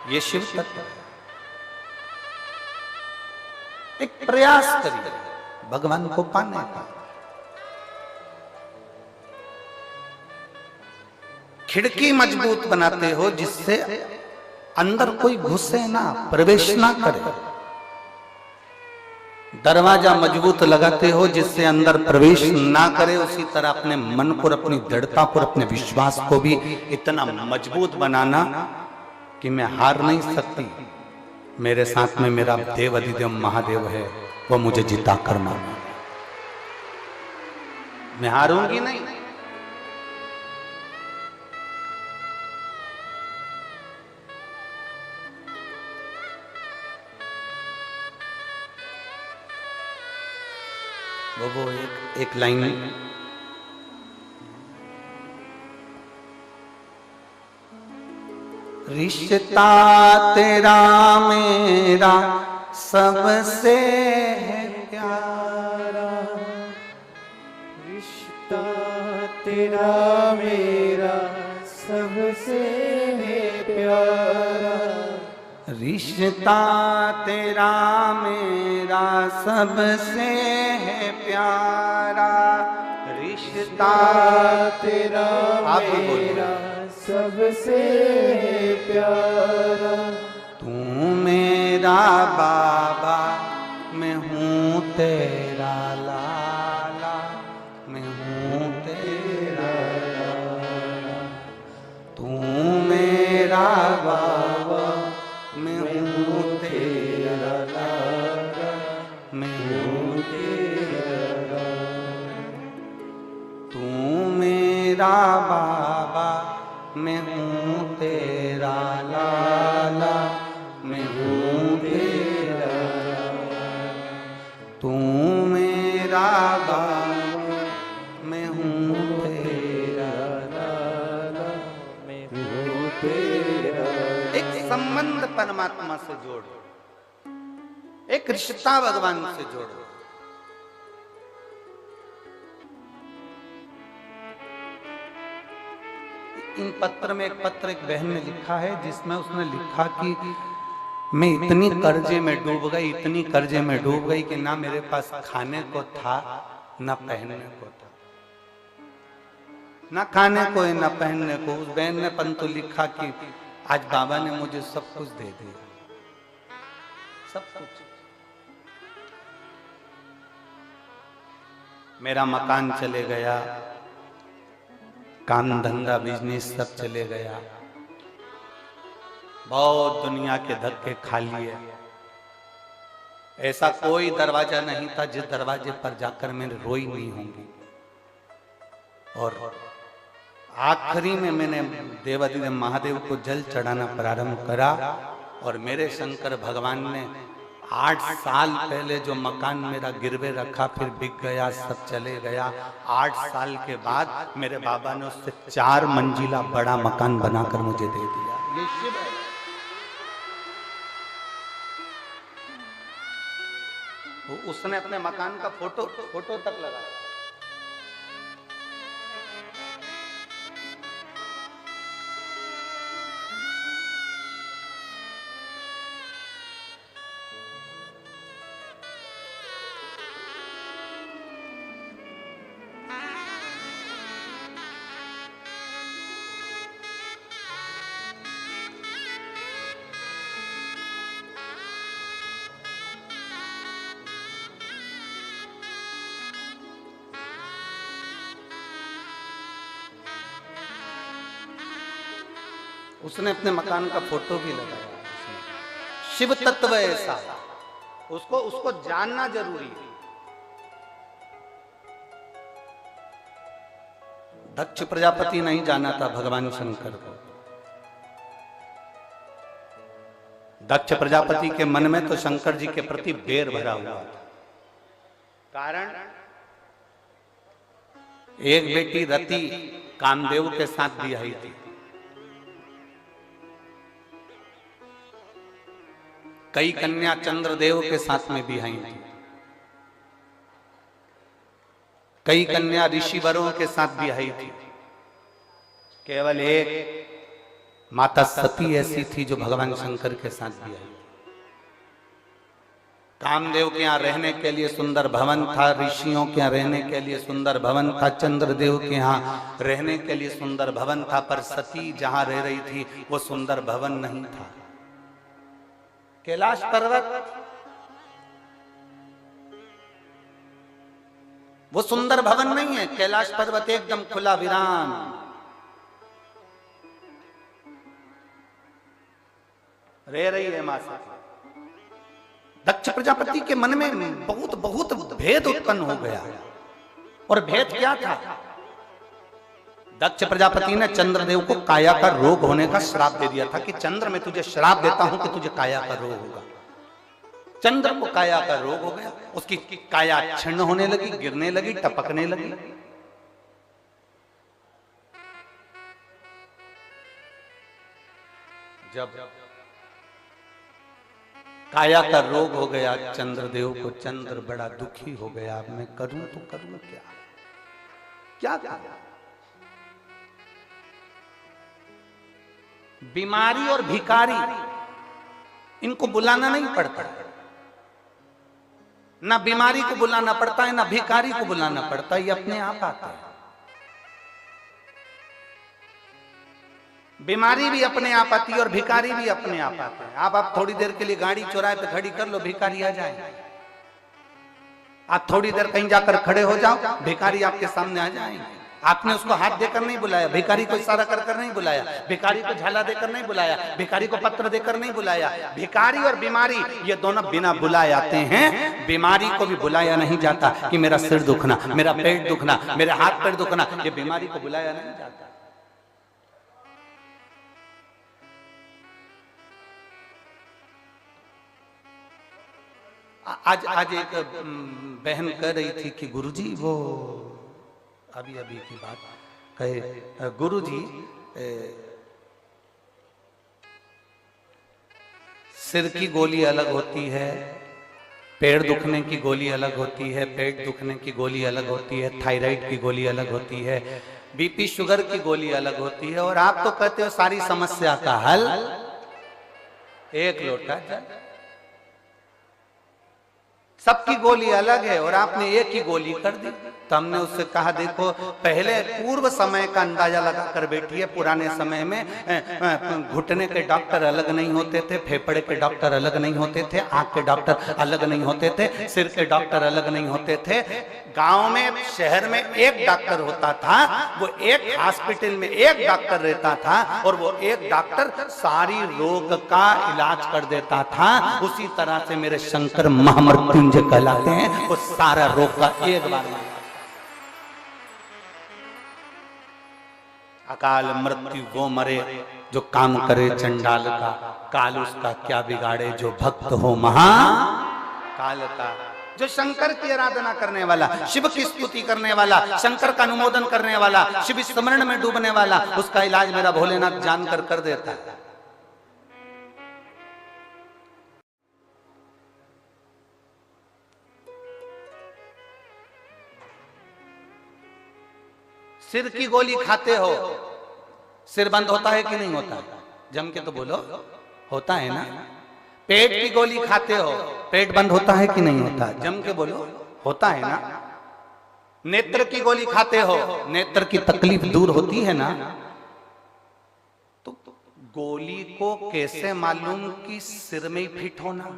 ये, शिव तत्व। एक प्रयास करिए भगवान को पाने का। खिड़की मजबूत बनाते हो जिससे अंदर कोई घुसे ना, प्रवेश ना करे। दरवाजा मजबूत लगाते हो जिससे अंदर प्रवेश ना करे। उसी तरह अपने मन को, अपनी दृढ़ता को, अपने विश्वास को भी इतना मजबूत बनाना कि मैं हार नहीं सकती। मेरे साथ में मेरा देव अधिदेव महादेव है, वो मुझे जिता कर माना, मैं हारूंगी नहीं। वो एक लाइन रिश्ता तेरा मेरा सबसे है प्यारा, रिश्ता तेरा मेरा सबसे है प्यारा, रिश्ता तेरा मेरा सबसे है प्यारा, रिश्ता तेरा मेरा सबसे है प्यारा। तू मेरा बाबा, मैं हूँ तेरा लाला, मैं हूँ तेरा लाला। तू मेरा बाबा, मैं हूँ तेरा लाला, मैं हूँ तेरा लाला। तू मेरा बाबा, मैं हूँ तेरा लाला, मैं हूँ तेरा लाला। तू मेरा बाबा, मैं हूँ तेरा लाला, मैं हूँ तेरा। एक संबंध परमात्मा से जोड़ो, एक रिश्ता भगवान से जोड़ो। इन पत्र में एक बहन ने लिखा है जिसमें उसने लिखा कि मैं इतनी कर्जे में डूब गई, इतनी कर्जे में डूब गई कि ना मेरे पास खाने को था, ना पहनने को था, ना खाने को है ना पहनने को। उस बहन ने परंतु लिखा कि आज बाबा ने मुझे सब कुछ दे दिया, सब कुछ। मेरा मकान चले गया, काम धंधा बिजनेस सब चले गया, बहुत दुनिया के धक्के खा लिए। ऐसा कोई दरवाजा नहीं था जिस दरवाजे पर जाकर मैं रोई नहीं होंगी। और आखिरी में मैंने देवाधिदेव महादेव को जल चढ़ाना प्रारंभ करा और मेरे शंकर भगवान ने 8 साल पहले जो मकान मेरा गिरवे रखा, फिर बिक गया, सब चले गया। 8 साल के बाद मेरे बाबा ने उससे 4 मंजिला बड़ा मकान बनाकर मुझे दे दिया। ये शिव है। उसने अपने मकान का फोटो तक लगाया। उसने अपने मकान का फोटो भी लगाया। शिव तत्व ऐसा, उसको जानना जरूरी है। दक्ष प्रजापति नहीं जाना था भगवान शंकर को, दक्ष प्रजापति के मन में तो शंकर जी के प्रति बैर भरा हुआ था। कारण एक बेटी रति कामदेव के साथ ब्याही थी, कई कन्या चंद्रदेव के साथ में ब्याही थी, कई कन्या ऋषिवरों के साथ ब्याही थी। केवल एक माता सती ऐसी थी जो भगवान शंकर के साथ ब्याही थी। कामदेव के यहाँ रहने के लिए सुंदर भवन था, ऋषियों के यहाँ रहने के लिए सुंदर भवन था, चंद्रदेव के यहाँ रहने के लिए सुंदर भवन था, पर सती जहां रह रही थी वो सुंदर भवन नहीं था। कैलाश पर्वत वो सुंदर भवन नहीं है। कैलाश पर्वत एकदम खुला विराम, रह रही है मां सती। दक्ष प्रजापति के मन में बहुत बहुत भेद उत्पन्न हो गया। और भेद क्या था? दक्ष प्रजापति ने चंद्रदेव को काया का रोग होने का श्राप दे दिया था कि चंद्र मैं तुझे श्राप देता हूं कि तुझे काया का रोग होगा। चंद्र को काया का रोग हो गया, उसकी काया क्षीण होने लगी, गिरने लगी, टपकने लगी। जब काया का रोग हो गया चंद्रदेव को, चंद्र बड़ा दुखी हो गया। अब मैं करूं तो करूं क्या? क्या करूं? बीमारी और भिखारी इनको बुलाना नहीं पड़ता, ना बीमारी को बुलाना पड़ता है, ना भिखारी को बुलाना पड़ता है, ये अपने आप आता है। बीमारी भी अपने आप आती है और भिखारी भी अपने आप आते हैं। आप थोड़ी देर के लिए गाड़ी चौराहे पे खड़ी कर लो, भिखारी आ जाए। आप थोड़ी देर कहीं जाकर खड़े हो जाओ, भिखारी आपके सामने आ जाएंगे। आपने उसको हाथ देकर नहीं बुलाया, भिखारी को इशारा कर कर नहीं बुलाया, भिखारी को झाला देकर नहीं बुलाया, भिखारी को पत्र देकर नहीं बुलाया। भिखारी और बीमारी ये दोनों बिना बुलाए आते हैं। बीमारी को भी बुलाया नहीं जाता कि मेरा सिर दुखना, मेरा पेट दुखना, मेरे हाथ पैर दुखना, ये बीमारी को बुलाया नहीं जाता। आज एक बहन कह रही थी कि गुरुजी, वो अभी की बात कहे, गुरुजी सिर की गोली अलग होती है, पेड़ दुखने की गोली अलग होती है, पेट दुखने की गोली अलग होती है, थायराइड की गोली अलग होती है, बीपी शुगर की गोली अलग होती है, और आप तो कहते हो सारी समस्या का हल एक लोटा जल। सबकी गोली अलग है और आपने एक ही गोली कर दी। तो हमने उससे कहा, देखो पहले पूर्व समय का अंदाजा लगा कर बैठिए। पुराने समय में घुटने के डॉक्टर अलग नहीं होते थे, फेफड़े के डॉक्टर अलग नहीं होते थे, आंख के डॉक्टर अलग नहीं होते थे, सिर के डॉक्टर अलग नहीं होते थे। गांव में, शहर में एक डॉक्टर होता था, वो एक हॉस्पिटल में एक डॉक्टर रहता था और वो एक डॉक्टर सारी रोग का इलाज कर देता था। उसी तरह से मेरे शंकर महामृत्युंजय कहलाते हैं, वो सारा रोग का एक बार में। अकाल मृत्यु वो मरे जो काम करे चंडाल का, काल उसका क्या बिगाड़े जो भक्त हो महा काल का। जो शंकर की आराधना करने वाला, शिव की स्तुति करने वाला, शंकर का अनुमोदन करने वाला, शिव स्मरण में डूबने वाला, उसका इलाज मेरा भोलेनाथ जानकर कर देता है। सिर की गोली खाते हो, सिर बंद होता है कि नहीं होता? जम के तो बोलो, होता है ना। पेट की गोली खाते हो, पेट बंद होता है कि नहीं होता? जम के बोलो, होता है ना। नेत्र की गोली खाते हो, नेत्र की तकलीफ दूर होती है ना। तो गोली को कैसे मालूम कि सिर में ही फिट होना?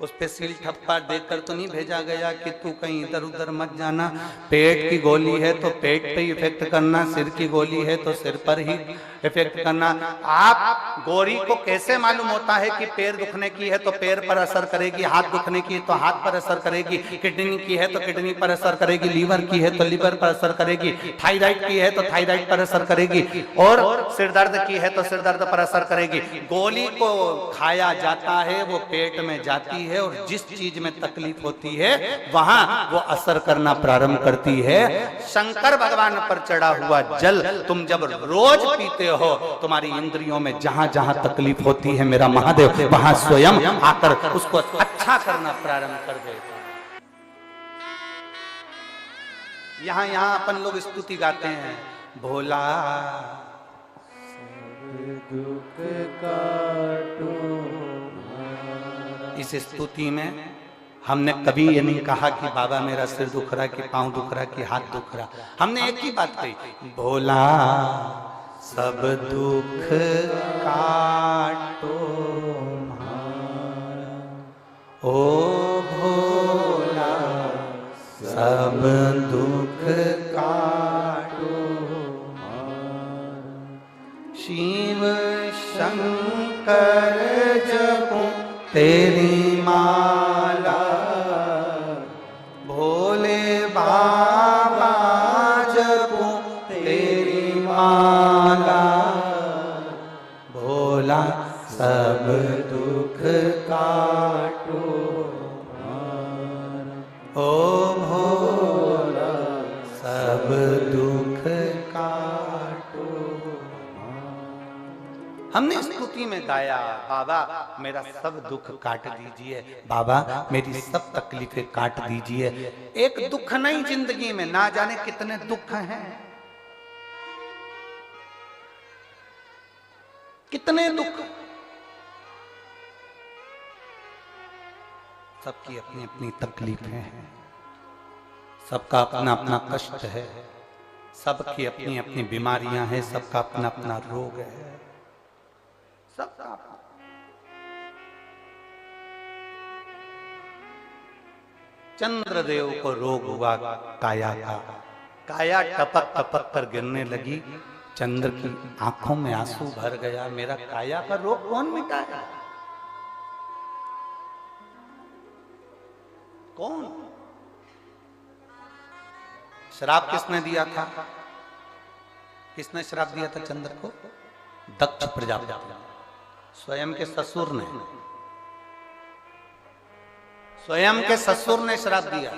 उस पे सील ठप्पा देकर तो नहीं भेजा गया कि तू कहीं इधर उधर मत जाना। पेट की गोली है तो पेट पे ही इफेक्ट करना, सिर की गोली है तो सिर पर ही इफेक्ट करना। आप गोरी को कैसे मालूम होता है कि पैर दुखने की है तो पैर पर असर करेगी, हाथ दुखने की है तो हाथ पर असर करेगी, किडनी की है तो किडनी पर असर करेगी, लीवर की है तो लीवर पर असर करेगी, थायराइड की है तो थायराइड पर असर करेगी, और सिर दर्द की है तो सिर दर्द पर असर करेगी। गोली को खाया जाता है, वो पेट में जाती है, और जिस चीज में तकलीफ होती है वहां वो असर करना प्रारंभ करती है। शंकर भगवान पर चढ़ा हुआ जल तुम जब रोज पीते हो, तुम्हारी इंद्रियों में जहां जहां तकलीफ होती है मेरा महादेव वहां स्वयं आकर उसको अच्छा करना प्रारंभ कर देता है। यहां यहां अपन लोग स्तुति गाते हैं, भोला दुख काटो। इस स्तुति में हमने कभी ये नहीं कहा कि बाबा मेरा सिर दुख रहा, कि पांव दुख रहा, कि हाथ दुख रहा। हमने एक ही बात कही, भोला सब दुख काटो हमारा, ओ भोला सब दुख काटो हमारा। शिव शंकर जपो तेरी माला, भोले बाबा जपो तेरी माला, भोला सब दुख काटो हमारा, ओ भोला सब दुख काटो। हमने स्तुति में गाया, बाबा मेरा सब दुख काट दीजिए, बाबा मेरी सब तकलीफें काट दीजिए। एक दुख नहीं जिंदगी में, ना जाने कितने दुख हैं, कितने दुख। सबकी अपनी अपनी तकलीफें हैं, सबका अपना अपना कष्ट है, सबकी अपनी अपनी बीमारियां हैं, सबका अपना अपना रोग है, सबका। चंद्रदेव को रोग हुआ काया का, काया टपक टपक कर गिरने लगी, चंद्र की आंखों में आंसू भर गया। मेरा काया का रोग कौन मिटाएगा? कौन? श्राप किसने दिया था? किसने श्राप दिया था चंद्र को? दक्ष प्रजापति, स्वयं के ससुर ने, स्वयं के ससुर ने श्राप दिया।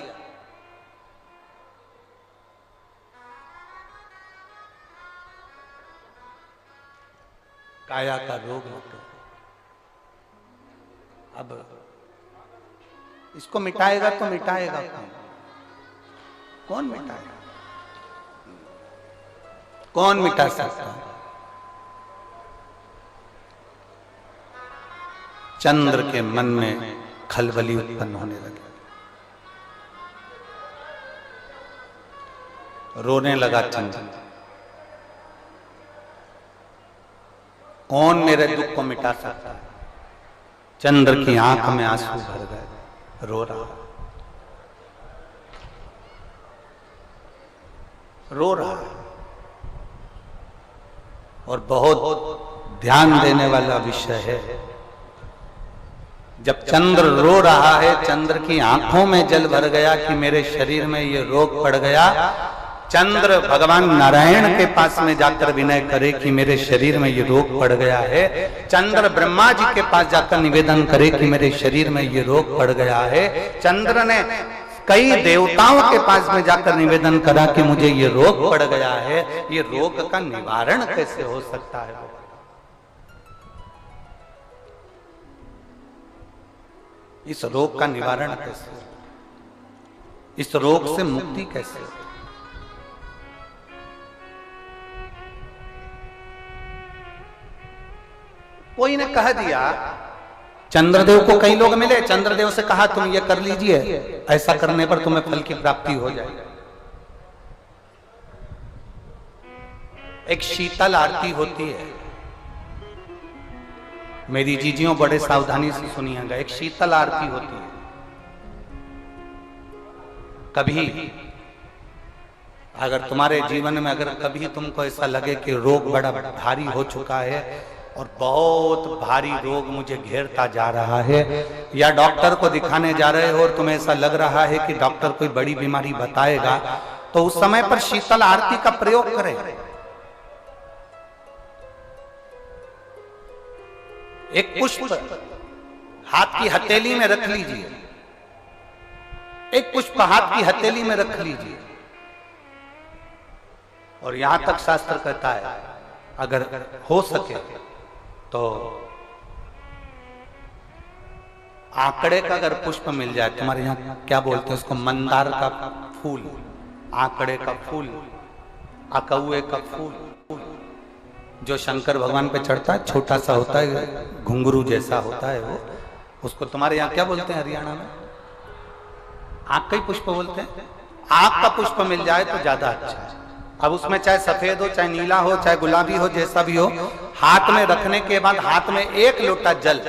काया का रोग मिटो। अब इसको मिटाएगा तो मिटाएगा कौन? कौन मिटाएगा? कौन मिटा सकता है? चंद्र के मन में खलबली उत्पन्न होने लगी, रोने लगा चंद्र। कौन मेरे दुख को मिटा सकता है? चंद्र की आंख में आंसू भर गए, रो रहा, रो रहा। और बहुत ध्यान देने वाला विषय है, जब चंद्र रो रहा है, चंद्र की आंखों में जल भर गया कि मेरे शरीर में ये रोग पड़ गया। चंद्र भगवान नारायण के पास में जाकर विनय करे कि मेरे शरीर में ये रोग पड़ गया है। चंद्र ब्रह्मा जी के पास जाकर निवेदन करे कि मेरे शरीर में ये रोग पड़ गया है। चंद्र ने कई देवताओं के पास में जाकर निवेदन करा कि मुझे ये रोग पड़ गया है, ये रोग का निवारण कैसे हो सकता है? इस रोग का निवारण कैसे? इस रोग से मुक्ति कैसे? कोई ने कह दिया, चंद्रदेव को कई लोग मिले, चंद्रदेव से कहा तुम ये कर लीजिए, ऐसा करने पर तुम्हें फल की प्राप्ति हो जाएगी। एक शीतल आरती होती है, मेरी जीजियों बड़े सावधानी से सुनिएगा, एक शीतल आरती होती है। कभी अगर तुम्हारे जीवन में अगर कभी तुमको ऐसा लगे कि रोग बड़ा भारी हो चुका है और बहुत भारी रोग मुझे घेरता जा रहा है, या डॉक्टर को दिखाने जा रहे हो और तुम्हें ऐसा लग रहा है कि डॉक्टर कोई बड़ी बीमारी बताएगा, तो उस समय पर शीतल आरती का प्रयोग करें। एक पुष्प हाथ की हथेली में रख लीजिए, एक पुष्प हाथ की हथेली में रख लीजिए, और यहां तक शास्त्र कहता है अगर हो सके तो आंकड़े का अगर पुष्प मिल जाए, तुम्हारे यहां क्या बोलते हैं उसको, मंदार का फूल, आंकड़े का फूल, अकौए का फूल, जो शंकर भगवान पे चढ़ता है, छोटा सा होता है, घुंघरू जैसा होता है वो, उसको तुम्हारे यहाँ क्या बोलते हैं हरियाणा में? आंख का ही पुष्प बोलते हैं। आंख का पुष्प मिल जाए तो ज्यादा अच्छा है। अब उसमें चाहे सफेद हो, चाहे नीला हो, चाहे गुलाबी हो, जैसा भी हो, हाथ में रखने के बाद हाथ में एक लोटा जल,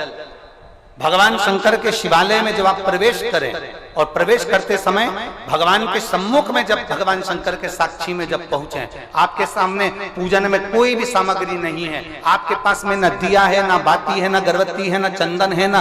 भगवान शंकर के शिवालय में जब आप प्रवेश करें और प्रवेश करते समय भगवान के सम्मुख में जब भगवान शंकर के साक्षी में जब पहुंचे, आपके सामने पूजन में कोई भी सामग्री नहीं है, आपके पास में न दिया है, ना बाती है, ना गर्भवती है, ना चंदन है, ना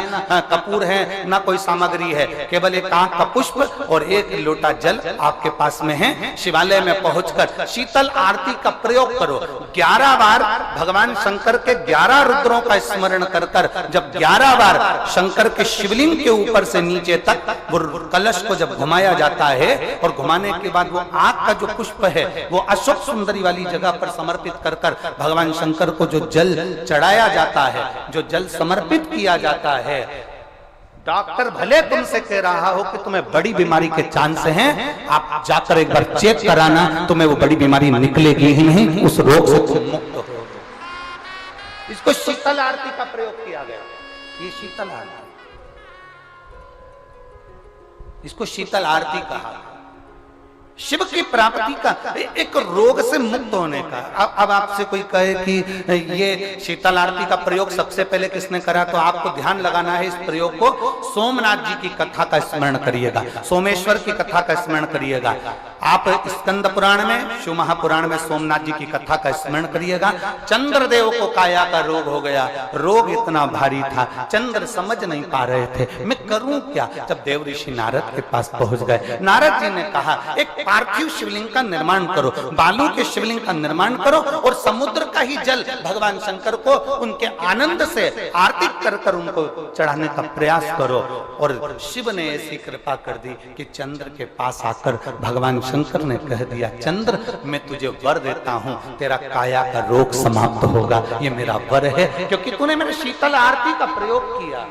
कपूर है, ना कोई सामग्री है, केवल एक आंख का पुष्प और एक लोटा जल आपके पास में है। शिवालय में पहुंचकर शीतल आरती का प्रयोग करो। 11 बार भगवान शंकर के 11 रुद्रों का स्मरण कर कर जब 11 बार शंकर के शिवलिंग के ऊपर से नीचे तक वो कलश को जब घुमाया जाता है, और घुमाने के बाद वो आग का जो पुष्प है वो अशोक सुंदरी वाली जगह पर समर्पित कर कर भगवान शंकर को जो जल चढ़ाया जाता है, जो जल समर्पित किया जाता है, डॉक्टर भले तुमसे कह रहा हो कि तुम्हें बड़ी बीमारी के चांस हैं, आप जाकर एक बार चेक कराना, तुम्हें वो बड़ी बीमारी निकलेगी ही नहीं, उस रोग से तुम मुक्त हो। इसको शीतल आरती का प्रयोग किया गया। ये शीतल आरती, इसको शीतल आरती कहा। शिव की प्राप्ति का, एक रोग से मुक्त होने का। अब आपसे कोई कहे कि ये शीतल आरती का प्रयोग सबसे पहले किसने करा, तो आपको ध्यान लगाना है इस प्रयोग को। सोमनाथ जी की कथा का स्मरण करिएगा, सोमेश्वर की कथा का स्मरण करिएगा। आप स्कंद पुराण में, शिव महापुराण में सोमनाथ जी की कथा का स्मरण करिएगा। चंद्रदेव को काया का रोग हो गया, रोग इतना भारी था, चंद्र समझ नहीं पा रहे थे मैं करूं क्या। जब देव ऋषि नारद के पास पहुंच गए, नारद जी ने कहा एक पार्थिव शिवलिंग का निर्माण करो, बालू के शिवलिंग का निर्माण करो, और समुद्र का ही जल भगवान शंकर को उनके आनंद से आरती कर कर उनको चढ़ाने का प्रयास करो। और शिव ने ऐसी कृपा कर दी कि चंद्र के पास आकर भगवान शंकर ने कह दिया, चंद्र मैं तुझे वर देता हूं, तेरा काया का रोग समाप्त होगा, ये मेरा वर है, क्योंकि तूने मेरे शीतल आरती का प्रयोग किया।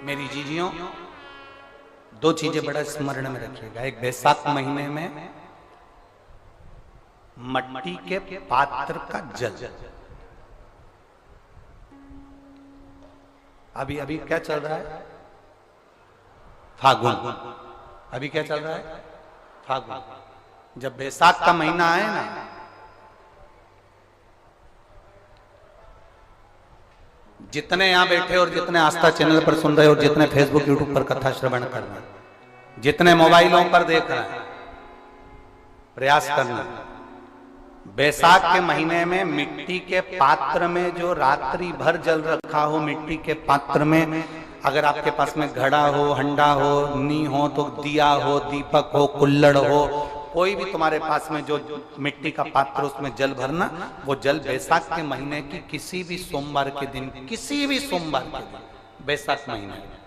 मेरी जीजियों, 2 चीजें बड़ा स्मरण में रखिएगा। एक, बैसाख महीने में मट्टी के पात्र का जल, अभी अभी क्या चल रहा है, फागुन, अभी क्या चल रहा है, फागुन। जब बैसाख का महीना आए ना, जितने यहां बैठे और जितने आस्था चैनल पर सुन रहे हो, जितने फेसबुक यूट्यूब पर कथा श्रवण कर रहे हैं, जितने मोबाइलों पर देख रहे हैं, प्रयास करना, बैसाख के महीने में मिट्टी के पात्र में जो रात्रि भर जल रखा हो, मिट्टी के पात्र में, अगर आपके पास में घड़ा हो, हंडा हो, नी हो, तो दिया हो, दीपक हो, कुल्लड़ हो, कोई भी तुम्हारे पास में जो मिट्टी का पात्र, उसमें जल भरना। वो जल बैसाख के महीने की किसी भी सोमवार के दिन, किसी भी सोमवार के दिन, बैसाख महीने में,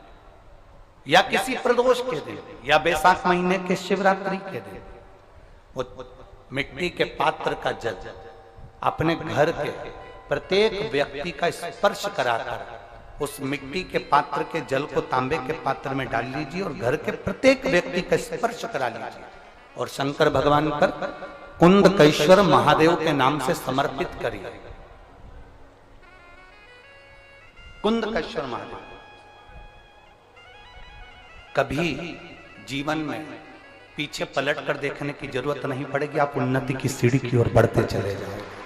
या किसी प्रदोष के दिन, या बैसाख महीने के शिवरात्रि के दिन, वो मिट्टी के पात्र का जल अपने घर के प्रत्येक व्यक्ति का स्पर्श कराकर उस मिट्टी के पात्र के जल को तांबे के पात्र में डाल लीजिए और घर के प्रत्येक व्यक्ति का स्पर्श करा लीजिए और शंकर भगवान पर कुंदकेश्वर महादेव के नाम से समर्पित करिए। कुंदकेश्वर महादेव कभी जीवन में पीछे पलट कर देखने की जरूरत नहीं पड़ेगी, आप उन्नति की सीढ़ी की ओर बढ़ते चले जाओगे।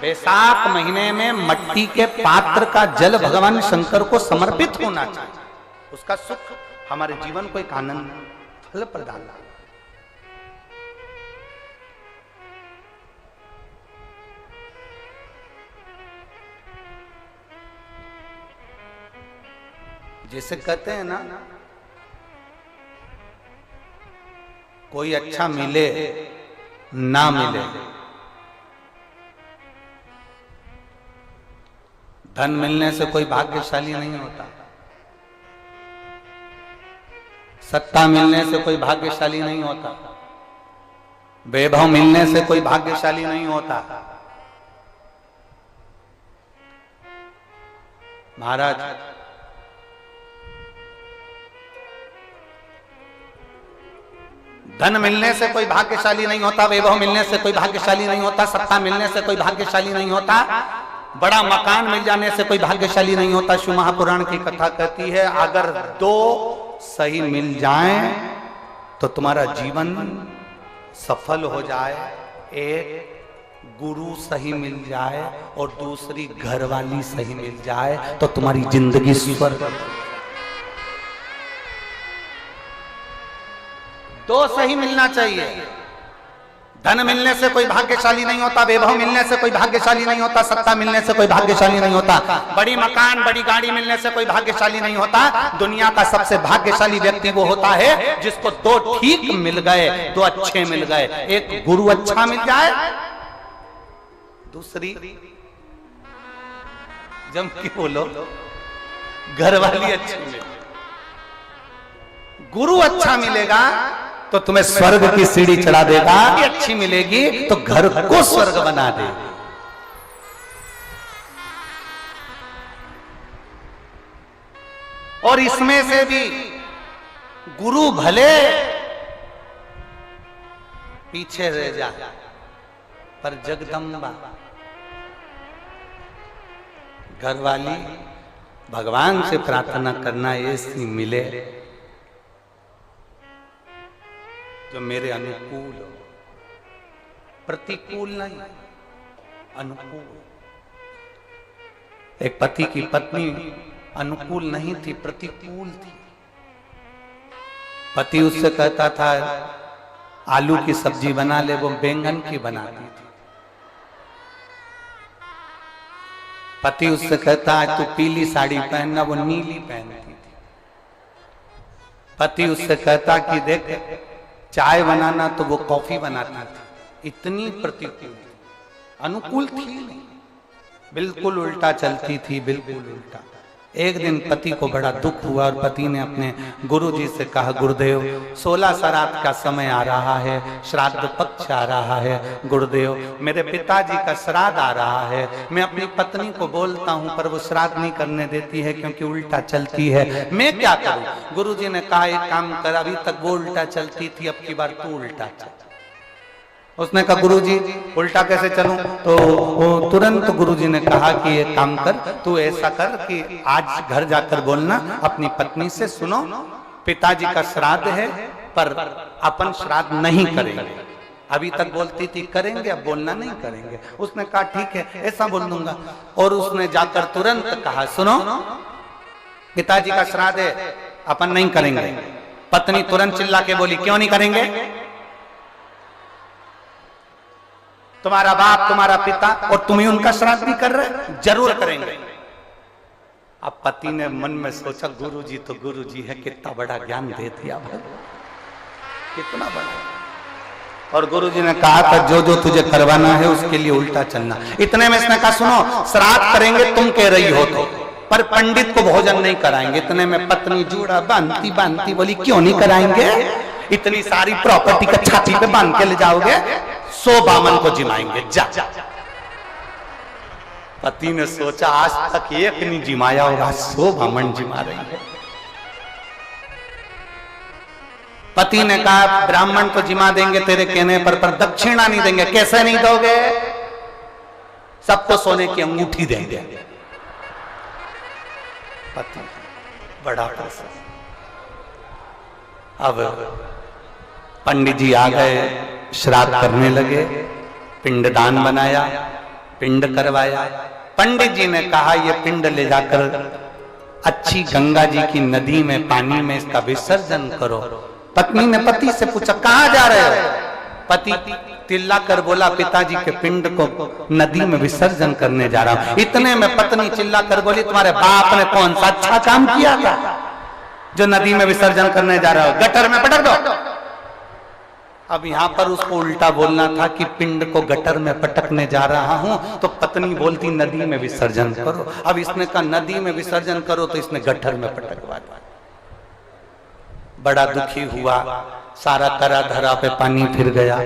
बैसाख महीने में मट्टी के पात्र का जल भगवान शंकर को समर्पित होना चाहिए, उसका सुख हमारे जीवन को एक आनंद फल प्रदान। जैसे कहते हैं ना, कोई अच्छा मिले ना मिले, धन मिलने से कोई भाग्यशाली नहीं होता, सत्ता मिलने से कोई भाग्यशाली नहीं होता, वैभव मिलने से कोई भाग्यशाली नहीं होता। महाराज धन मिलने से कोई भाग्यशाली नहीं होता, वैभव मिलने से कोई भाग्यशाली नहीं होता, सत्ता मिलने से कोई भाग्यशाली नहीं होता, बड़ा मकान मिल जाने से कोई भाग्यशाली नहीं होता। शिव महापुराण की कथा कहती है, अगर दो सही मिल जाएं तो तुम्हारा जीवन सफल हो जाए, एक गुरु सही मिल जाए और दूसरी घरवाली सही मिल जाए तो तुम्हारी जिंदगी स्वर्ग। दो सही मिलना चाहिए। धन मिलने से कोई भाग्यशाली नहीं होता, वैभव मिलने से कोई भाग्यशाली नहीं होता, सत्ता मिलने से कोई भाग्यशाली नहीं होता, बड़ी मकान बड़ी गाड़ी मिलने से कोई भाग्यशाली नहीं होता। दुनिया का सबसे भाग्यशाली व्यक्ति वो होता है जिसको दो ठीक मिल गए, दो अच्छे मिल गए, एक गुरु अच्छा मिल जाए, दूसरी जम की बोलो घरवाली अच्छी मिले। गुरु अच्छा मिलेगा तो तुम्हें स्वर्ग की सीढ़ी चढ़ा देगा, अच्छी मिलेगी तो घर को स्वर्ग बना देगी। और इसमें से भी गुरु भले पीछे रह जाए पर जगदम्बा घरवाली भगवान से प्रार्थना करना ऐसी मिले जो मेरे अनुकूल हो, प्रतिकूल नहीं, अनुकूल। एक पति की पत्नी अनुकूल नहीं थी, प्रतिकूल थी। पति उससे कहता था आलू की सब्जी बना ले, वो बैंगन की बनाती थी। पति उससे कहता है तू पीली साड़ी पहनना, वो नीली पहनती थी। पति उससे कहता कि देख चाय बनाना, तो वो कॉफी बनाती थी। इतनी प्रतिकूल, अनुकूल थी नहीं, बिल्कुल उल्टा चलती थी, बिल्कुल उल्टा। एक दिन पति को बड़ा दुख हुआ और पति ने अपने गुरुजी से कहा, गुरुदेव 16 श्राद्ध का समय आ रहा है, श्राद्ध पक्ष आ रहा है, गुरुदेव मेरे पिताजी का श्राद्ध आ रहा है, मैं अपनी पत्नी को बोलता हूं पर वो श्राद्ध नहीं करने देती है क्योंकि उल्टा चलती है, मैं क्या करूं? गुरुजी ने कहा एक काम कर, अभी तक वो उल्टा चलती थी, अब की बार तू उल्टा चल। उसने कहा गुरुजी उल्टा कैसे चलूं? तो तुरंत गुरुजी ने कहा कि एक काम कर, तू ऐसा कर कि आज घर जाकर बोलना अपनी पत्नी से, सुनो पिताजी का श्राद्ध है पर अपन श्राद्ध नहीं करेंगे। अभी तक बोलती थी करेंगे, अब बोलना नहीं करेंगे। उसने कहा ठीक है ऐसा बोल दूंगा। और उसने जाकर तुरंत कहा सुनो पिताजी का श्राद्ध है अपन नहीं करेंगे। पत्नी तुरंत चिल्ला के बोली क्यों नहीं करेंगे? तुम्हारा बाप तुम्हारा पिता और तुम ही उनका श्राद्ध भी कर रहे, जरूर करेंगे। अब पति ने मन में सोचा गुरुजी तो गुरुजी है, कितना बड़ा ज्ञान दे दिया भाई, कितना बड़ा। और गुरुजी ने कहा था जो जो तुझे करवाना है उसके लिए उल्टा चलना। इतने में इसने कहा सुनो श्राद्ध करेंगे तुम कह रही हो तो, पर पंडित को भोजन नहीं कराएंगे। इतने में पत्नी जूड़ा बांधती बांधती बोली क्यों नहीं कराएंगे? इतनी सारी प्रॉपर्टी का छाती पे बांध के ले जाओगे, 100 बामन को जिमाएंगे जा। पति ने सोचा आज तक एक नहीं जिमाया और आज 100 बामन जिमा रही है। पति ने कहा ब्राह्मण को जिमा देंगे तेरे कहने पर दक्षिणा नहीं देंगे। कैसे नहीं दोगे? सबको सोने की अंगूठी देंगे। पति बड़ा प्रसन्न, अब पंडित जी आ गए, श्राद्ध करने लगे, पिंडदान बनाया, पिंड करवाया। पंडित जी ने कहा ये पिंड ले जाकर अच्छी गंगा जी की नदी में, पानी में इसका विसर्जन करो। पत्नी ने पति से पूछा कहाँ जा रहे हो? पति चिल्ला कर बोला पिताजी के पिंड को नदी में विसर्जन करने जा रहा हूं। इतने में पत्नी चिल्ला कर बोली तुम्हारे बाप ने कौन सा अच्छा काम किया था जो नदी में विसर्जन करने जा रहा हो? गटर में पटक दो। अब यहां पर उसको उल्टा बोलना था कि पिंड को गटर में पटकने जा रहा हूं, तो पत्नी बोलती नदी में विसर्जन करो। अब इसने कहा नदी में विसर्जन करो, तो इसने गटर में पटकवा दिया। बड़ा दुखी हुआ, सारा करा धरा पे पानी फिर गया।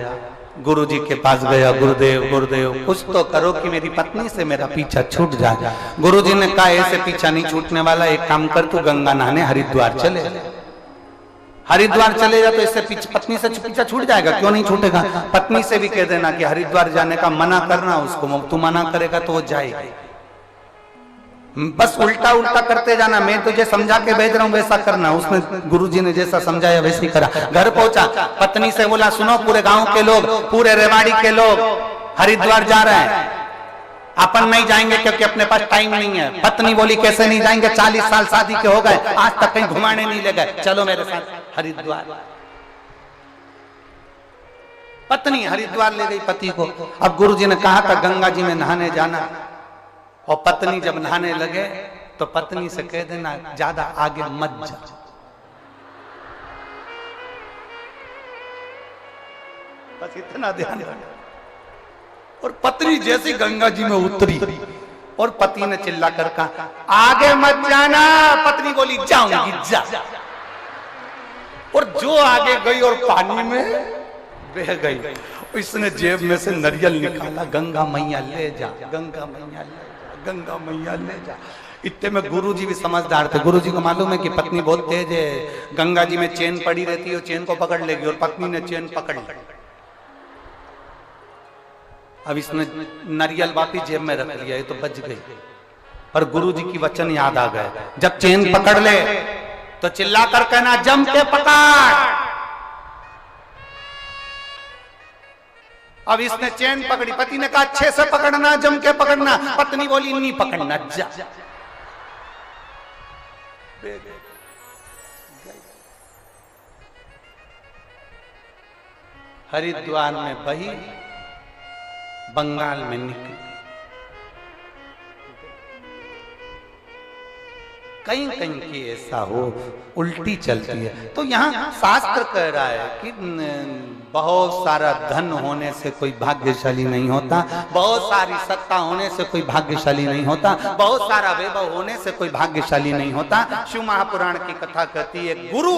गुरु जी के पास गया, गुरुदेव गुरुदेव कुछ तो करो कि मेरी पत्नी से मेरा पीछा छूट जाए। गुरु जी ने कहा ऐसे पीछा नहीं छूटने वाला, एक काम कर तू गंगा नहाने हरिद्वार चले। हरिद्वार चले जा तो इससे पत्नी से पीछा छूट जाएगा। क्यों नहीं छूटेगा? पत्नी से भी कह देना कि हरिद्वार जाने का मना करना उसको, तू मना करेगा तो वो जाएगी। बस उल्टा उल्टा करते जाना, मैं तुझे समझा के भेज रहा हूं वैसा करना। उसने गुरुजी ने जैसा समझाया वैसे ही करा। घर पहुंचा, पत्नी से बोला सुनो पूरे गांव के लोग, पूरे रेवाड़ी के लोग हरिद्वार जा रहे हैं, अपन नहीं जाएंगे क्योंकि अपने पास टाइम नहीं है। पत्नी बोली कैसे नहीं जाएंगे, 40 साल शादी के हो गए, आज तक कहीं घुमाने नहीं ले गए, चलो मेरे साथ हरिद्वार। पत्नी हरिद्वार ले गई पति को। अब गुरुजी ने कहा था गंगा जी में नहाने जाना, और पत्नी जब नहाने लगे तो पत्नी से कह देना ज्यादा आगे मत जा। बस इतना ध्यान रखना। और पत्नी जैसी गंगा जी में उतरी और पति ने चिल्ला कर कहा आगे मत जाना। पत्नी बोली जाऊंगी जा। और जो आगे गई और पानी में बह गई। इसने जेब में से नारियल निकाला, गंगा मैया ले जा, गंगा मैया ले जा, गंगा मैया ले जा। इतने में गुरुजी भी समझदार थे। गुरुजी को मालूम है कि पत्नी बहुत तेज है, गंगा जी में चेन पड़ी रहती है, चेन को पकड़ लेगी, और पत्नी ने चेन पकड़ ली। अब इसने नारियल वापिस जेब में रख लिया, ये तो बच गई। पर गुरुजी की वचन याद आ गए, जब चेन पकड़ ले तो चिल्ला कर कहना जम के पकड़। अब इसने चेन पकड़ी, पति ने कहा अच्छे से पकड़ना, जम के पकड़ना। पत्नी बोली नहीं पकड़ना, जा। हरिद्वार में बही, बंगाल में निकली। कहीं कहीं की ऐसा हो उल्टी चलती है। तो यहाँ शास्त्र कह रहा है कि बहुत सारा धन होने से कोई भाग्यशाली नहीं होता, बहुत सारी सत्ता होने से कोई भाग्यशाली नहीं होता, बहुत सारा वैभव होने से कोई भाग्यशाली नहीं होता। शिव महापुराण की कथा कहती है गुरु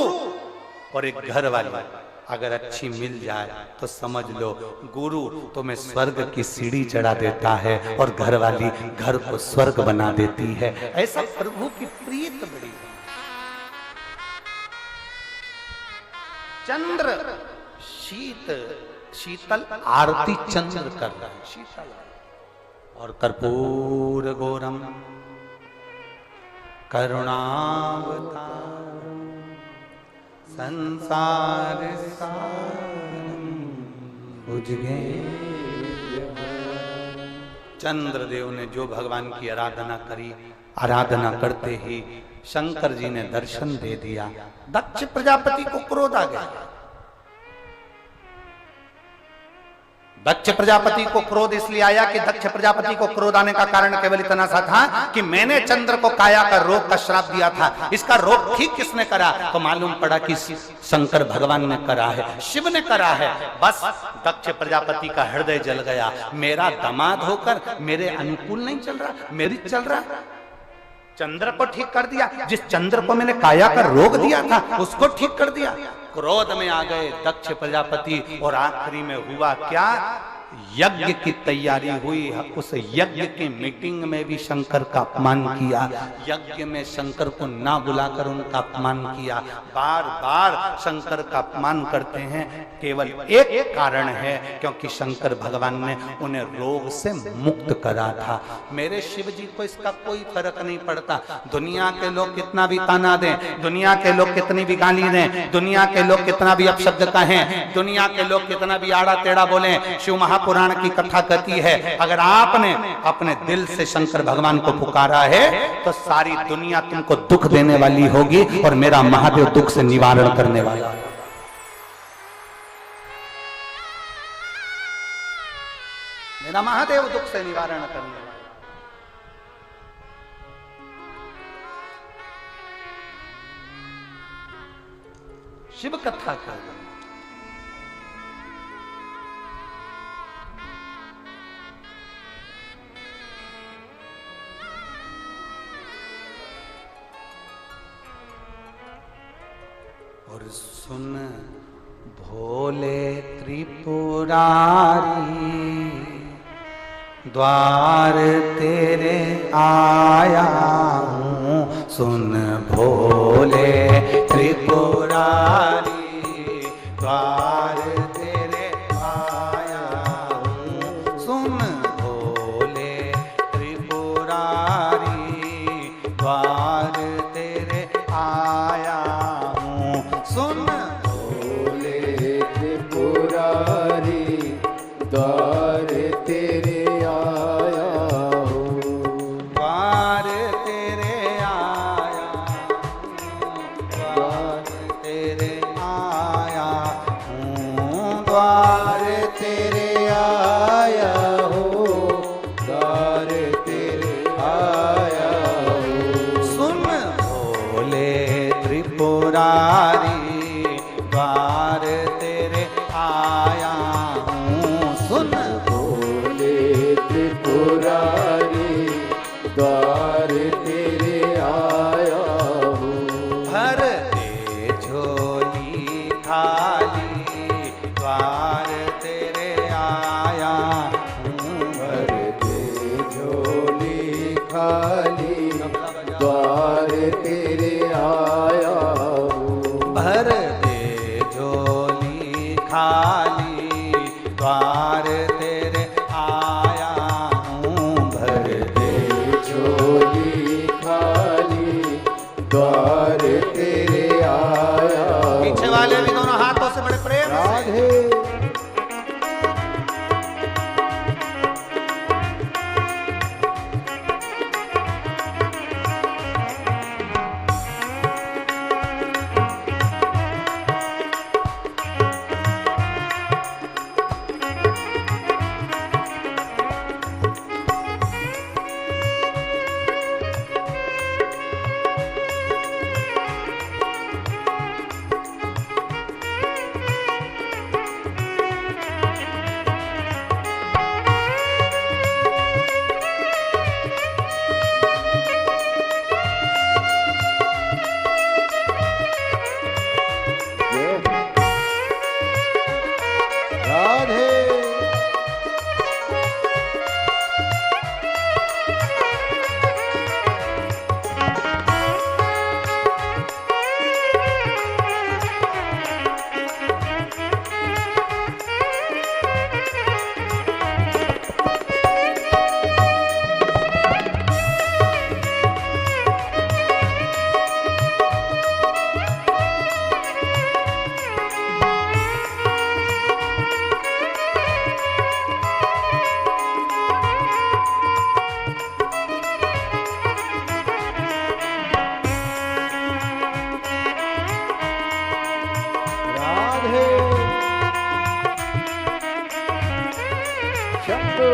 और एक घर वाली अगर अच्छी मिल जाए तो समझ लो गुरु तुम्हें स्वर्ग की सीढ़ी चढ़ा देता है और घरवाली घर को स्वर्ग बना देती है। ऐसा प्रभु की प्रीत बड़ी है। चंद्र शीतल आरती चंद्र कर रहा है, शीतल। और कर्पूर गौरम करुणावतारम संसार सारम भुजगे। चंद्रदेव ने जो भगवान की आराधना करी, आराधना करते ही शंकर जी ने दर्शन दे दिया। दक्ष प्रजापति को क्रोध आ गया। दक्ष प्रजापति को क्रोध इसलिए आया कि दक्ष प्रजापति को क्रोध आने का कारण केवल इतना सा था कि मैंने चंद्र को काया का रोग का श्राप दिया था, इसका रोग ठीक किसने करा? तो मालूम पड़ा कि शंकर भगवान ने करा है, शिव ने करा है। बस दक्ष प्रजापति का हृदय जल गया। मेरा दामाद होकर मेरे अनुकूल नहीं चल रहा, मेरी चल रहा। चंद्र को ठीक कर दिया, जिस चंद्र को मैंने काया का रोग दिया था उसको ठीक कर दिया। क्रोध में आ गए दक्ष प्रजापति और आखिरी में हुआ क्या? यज्ञ की तैयारी हुई, उस यज्ञ की मीटिंग में भी शंकर का अपमान किया, यज्ञ में शंकर को ना बुलाकर उनका अपमान किया। बार बार शंकर का अपमान करते हैं, केवल एक कारण है, क्योंकि शंकर भगवान ने उन्हें रोग से मुक्त करा था। मेरे शिव जी को इसका कोई फर्क नहीं पड़ता, दुनिया के लोग कितना भी ताना दें, दुनिया के लोग कितनी भी गाली दें, दुनिया के लोग कितना भी अपशब्द कहें, दुनिया के लोग कितना भी आड़ा टेढ़ा बोलें। शिव महापुराण की कथा कहती है, अगर आपने अपने दिल से शंकर भगवान को पुकारा है तो सारी दुनिया तुमको दुख देने वाली होगी और मेरा महादेव दुख से निवारण करने वाला है। मेरा महादेव दुख से निवारण करने वाला। शिव कथा कर और सुन भोले त्रिपुरारी, द्वार तेरे आया हूँ। सुन भोले त्रिपुरारी, द्वार तेरे आया हूँ। सुन भोले त्रिपुरारी, द्वार तेरे आया हूँ। सुन भोले त्रिपुरारी, द्वार तेरे आया हूँ। द्वार तेरे आया हूँ, द्वार तेरे आया हूँ। द्वार तेरे आया हूँ, द्वार तेरे आया हूँ। सुन भोले त्रिपुरारी, द्वार तेरे आया हूँ। सुन भोले त्रिपुरारी, द्वार तेरे आया हूँ। भर दे झोली थाली, द्वार तेरे आया हूँ। भर दे झोली खाली, द्वार तेरे आया हूँ। भर दे झोली खाली, द्वार तेरे आया हूँ। भर दे झोली खाली, द्वार तेरे आया हूँ। पीछे वाले भी दोनों हाथों से बड़े प्रेम से। राधे राधे राधे शंभू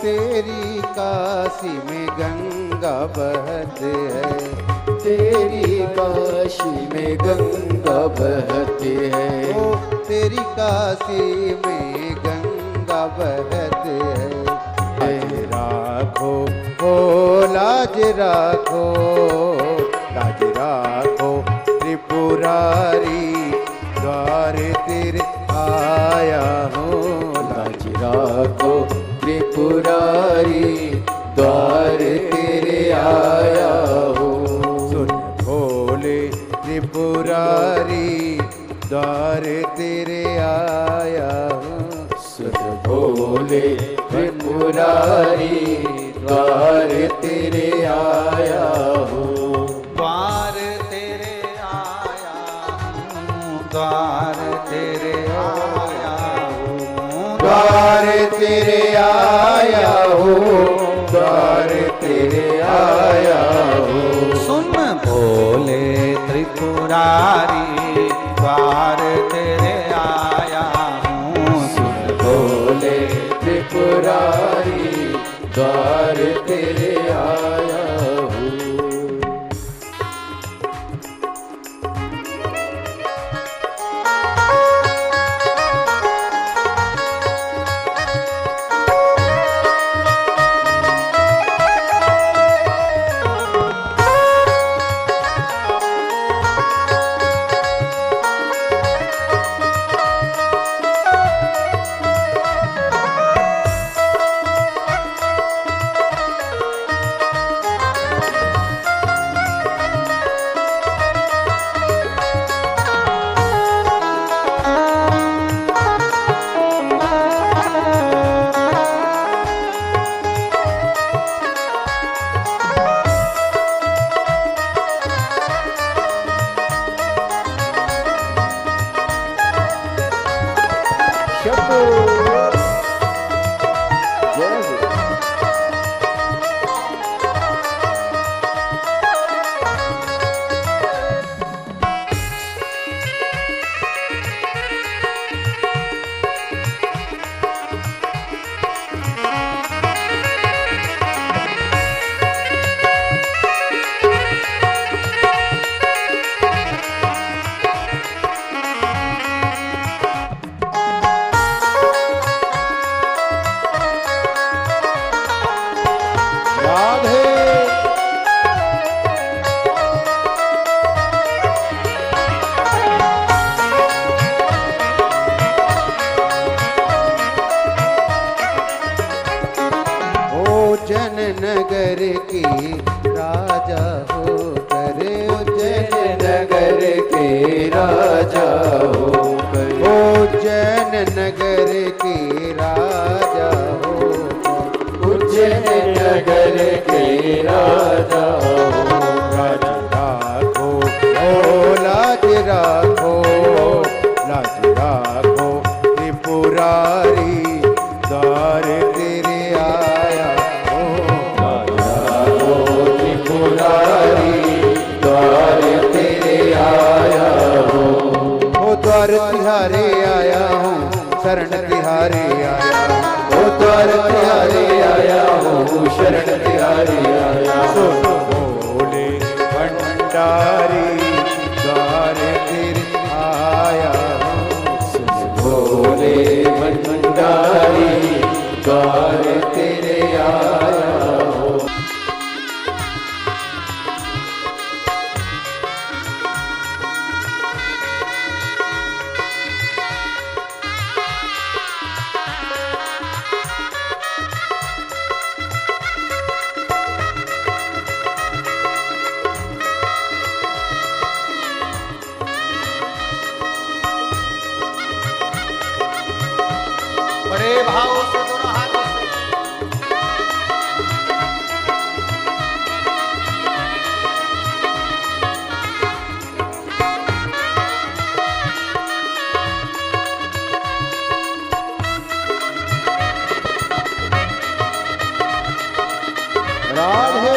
तेरी काशी में गंगा गंगा बहती है, तेरी काशी में गंगा बहती है, ओ तेरी काशी में गंगा बहती है। लाज राखो हो लाज राखो, लाज राखो त्रिपुरारी, द्वार तेरे आया हूँ। लाज राखो त्रिपुरारी, द्वार तेरे आया हूँ। सुन भोले त्रिपुरारी, द्वार तेरे आया हूँ। सुन भोले त्रिपुरारी, द्वार तेरे आया हूँ। द्वार तेरे आया हूँ, द्वार तेरे आया हूँ, द्वार तेरे आया हूँ, द्वार तेरे आया हूँ। सुन भोले त्रिपुरारी, द्वार तेरे आया हूँ। सुन भोले त्रिपुरारी, द्वार तेरे आया हूँ। नगर की राजा हो करे, उज्जैन नगर के राजा हो करे, उज्जैन नगर के राजा हो, उज्जैन नगर के राजा हो। लाज राखो ओ लाज राखो, लाज राखो त्रिपुरारी, द्वार तेरे आया हो। द्वार तेरे आया हो, ओ द्वार तिहारे आया हूँ, शरण तिहारे आया हूँ, ओ द्वार तिहारे आया हूँ, शरण तिहारे आया हूँ। भोले भंडारी, द्वार तेरे आया हूँ, भोले भंडारी, द्वार तेरे आया हूँ। बड़े भाव से दोनों हाथों से राधे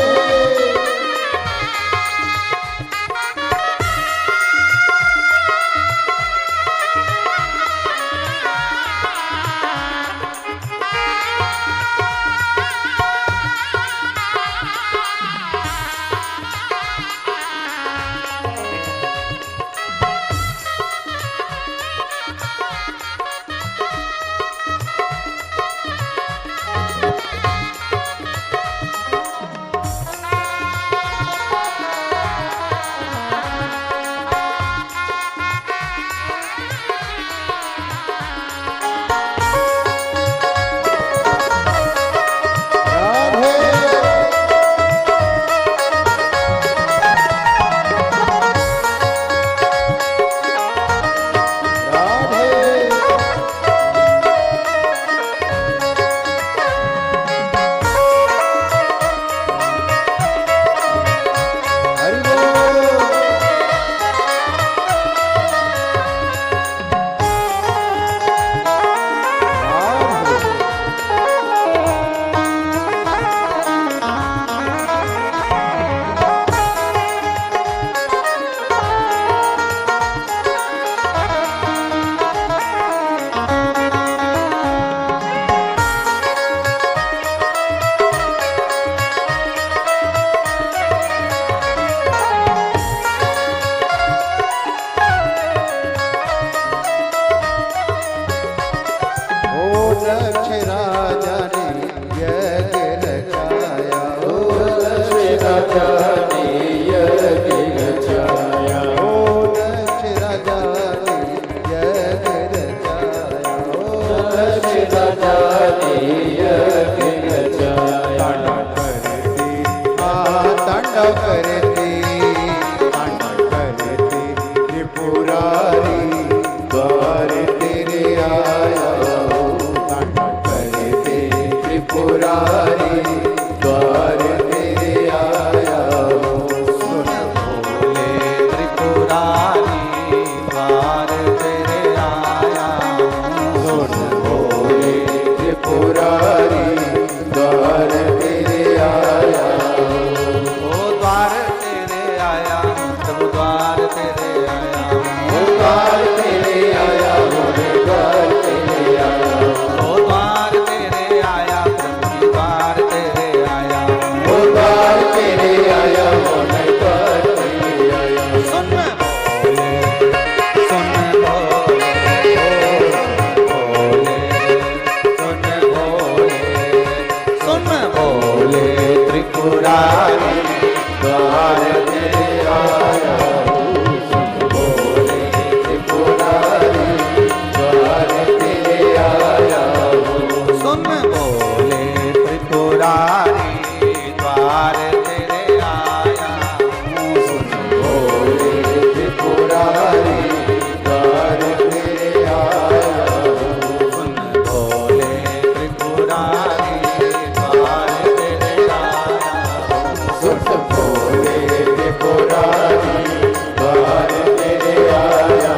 दक्ष राजा ने यज्ञ रचाया, ओ दक्ष राजा ने यज्ञ रचाया, ओ दक्ष राजा ने यज्ञ रचाया, ओ दक्ष राजा ने यज्ञ रचाया। तांडव करते त्रिपुरारी द्वार तेरे आया, तांडव करते त्रिपुरारी द्वार तेरे आया। सुन भोले त्रिपुरारी द्वार तेरे आया, सुन भोले त्रिपुरारी द्वार तेरे आया, ओ द्वार तेरे आया, प्रभु द्वार तेरे आया, ओ द्वार तेरे आया, मोरे द्वार तेरे आया, ओ द्वार तेरे आया, प्रभु द्वार तेरे आया, ओ द्वार तेरे आया, मोरे द्वार तेरे आया। सुन भोले, सुन भोले, भोले, सुन भोले, सुन भोले त्रिपुरारी द्वार तेरे आया, सुन भोले त्रिपुरारी द्वार तेरे आया, सुन भोले त्रिपुरारी द्वार तेरे आया, सुन भोले त्रिपुरारी द्वार तेरे आया, सुन भोले त्रिपुरारी द्वार तेरे आया, सुन भोले त्रिपुरारी द्वार तेरे आया।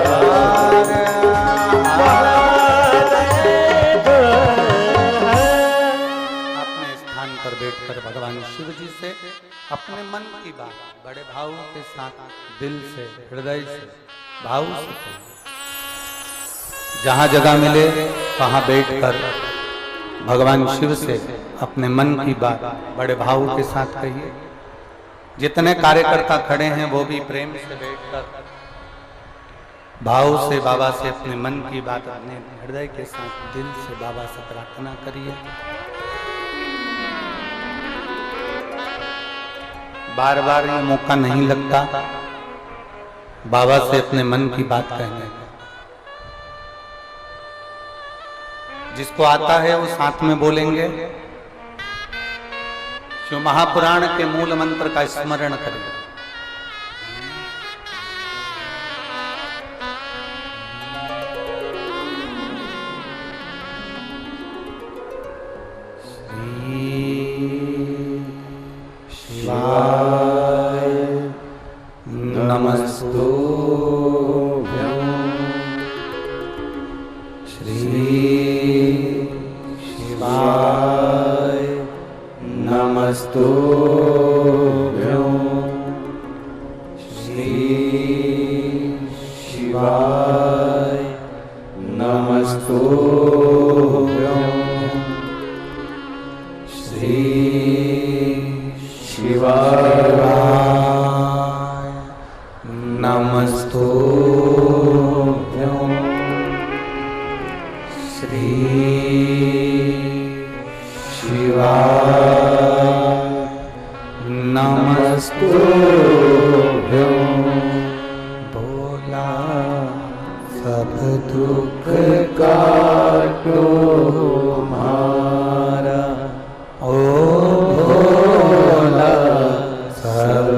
अपने स्थान पर बैठकर भगवान शिव जी से अपने मन की बात बड़े भाव के साथ दिल से, हृदय से, भाव से कहिए। जहाँ जगह मिले वहाँ बैठकर भगवान शिव से अपने मन की बात बड़े भाव के साथ कहिए। जितने कार्यकर्ता खड़े हैं वो भी प्रेम से बैठकर भाव से बाबा से अपने मन की बात अपने हृदय के साथ दिल से बाबा से प्रार्थना करिए। बार बार ये मौका नहीं लगता बाबा से अपने मन की बात कहने का। जिसको आता है वो साथ में बोलेंगे। शिव महापुराण के मूल मंत्र का स्मरण करें। शिवाय नमस्तुभ्यं, श्री शिवाय नमस्तुभ्यं, श्री शिवाय नमस्तुभ्यं, श्री शिवाय नमस्तुभ्यं, श्री शिवाय नमस्तुभ्यं। बोला सब दुख काटो हमारा, ओ भोला सब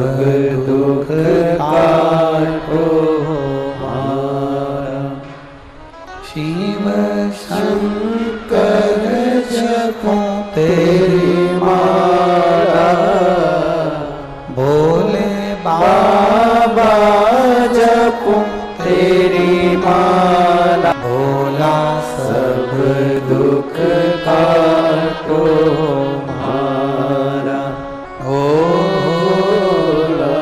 दुख काटो हमारा। शिव शंकर जपो तेरी माला, भोले बाबा जपो तेरी माला, भोला सब दुख काटो हमारा। ओ भोला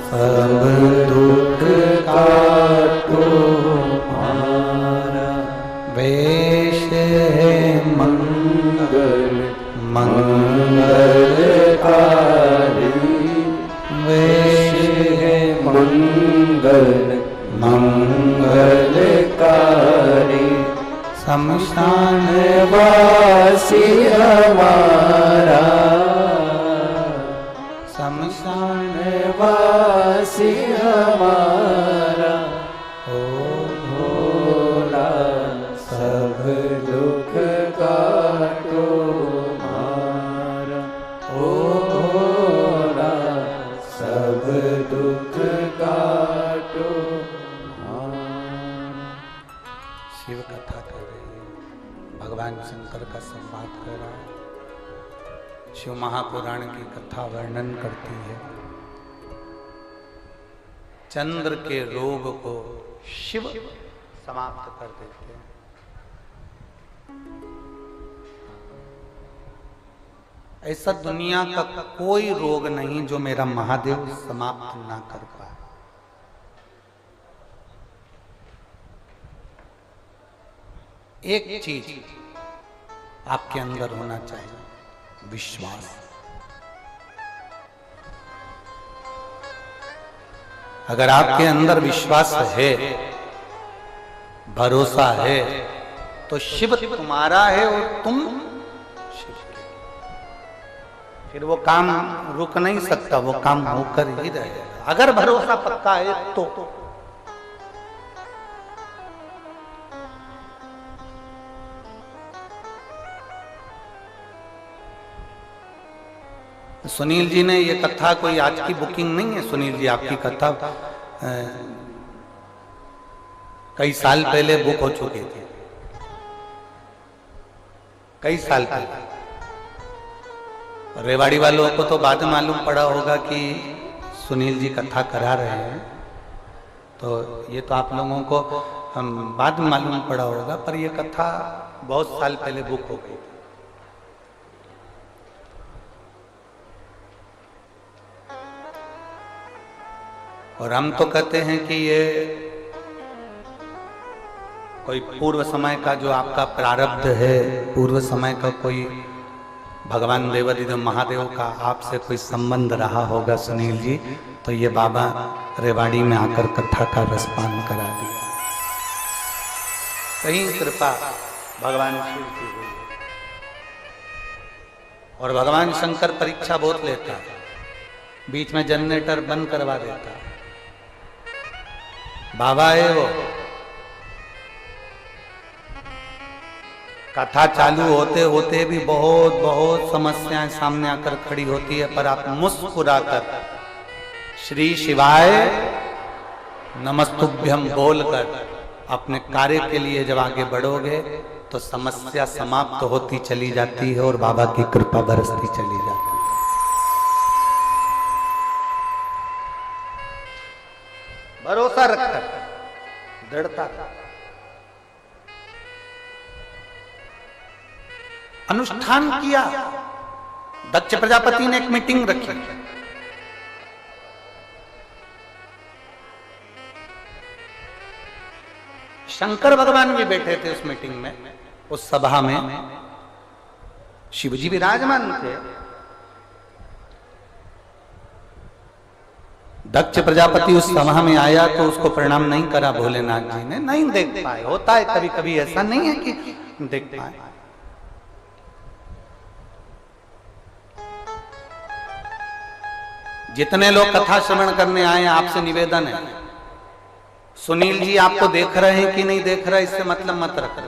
सब दुख काटो हमारा। वेश है मंगल मंगल मंगल शमशान वासी हमारा, शमशान वासी हमारा, हो भोला सब दुख काटो मारा, ओ भोला सब दुख काटो मारा। शिव कथा कर रही है, भगवान शंकर का संवाद कर रहा है, शिव महापुराण की कथा वर्णन करती है। चंद्र के रोग को शिव समाप्त कर देते हैं। ऐसा दुनिया का कोई रोग नहीं जो मेरा महादेव समाप्त ना कर पाए। एक चीज आपके अंदर होना चाहिए, विश्वास। अगर आपके अंदर विश्वास है, भरोसा है, तो शिव तुम्हारा है और तुम शिव के। फिर वो काम रुक नहीं सकता, वो काम होकर ही रहेगा, अगर भरोसा पक्का है तो। सुनील जी ने ये कथा कोई आज की बुकिंग नहीं है। सुनील जी आपकी कथा कई साल पहले बुक हो चुकी थी, कई साल पहले। रेवाड़ी वालों को तो बाद में मालूम पड़ा होगा कि सुनील जी कथा करा रहे हैं, तो ये तो आप लोगों को बाद में मालूम पड़ा होगा, पर ये कथा बहुत साल पहले बुक हो गई थी। और हम तो कहते हैं कि ये कोई पूर्व समय का जो आपका प्रारब्ध है, पूर्व समय का कोई भगवान देवादिदेव महादेव का आपसे कोई संबंध रहा होगा सुनील जी, तो ये बाबा रेवाड़ी में आकर कथा का रसपान करा दिया। कहीं कृपा भगवान शिव की हुई है। और भगवान शंकर परीक्षा बहुत लेता है, बीच में जनरेटर बंद करवा देता है। बाबा है वो, कथा चालू होते होते भी बहुत बहुत समस्याएं सामने आकर खड़ी होती है, पर आप मुस्कुराकर श्री शिवाय नमस्तुभ्यम बोलकर अपने कार्य के लिए जब आगे बढ़ोगे तो समस्या समाप्त होती चली जाती है और बाबा की कृपा बरसती चली जाती है। भरोसा रखकर, दृढ़ता, अनुष्ठान किया। दक्ष प्रजापति ने एक मीटिंग रखी, शंकर भगवान भी बैठे थे उस मीटिंग में, उस सभा में शिवजी विराजमान थे। दक्ष प्रजापति उस सभा में आया तो उसको प्रणाम नहीं करा भोलेनाथ जी ने, नहीं देख पाए। होता है कभी कभी, ऐसा नहीं है कि देख पाए। जितने लोग कथा श्रवण करने आए, आपसे निवेदन है, सुनील जी आपको देख रहे हैं कि नहीं देख रहे, इससे मतलब मत रखना।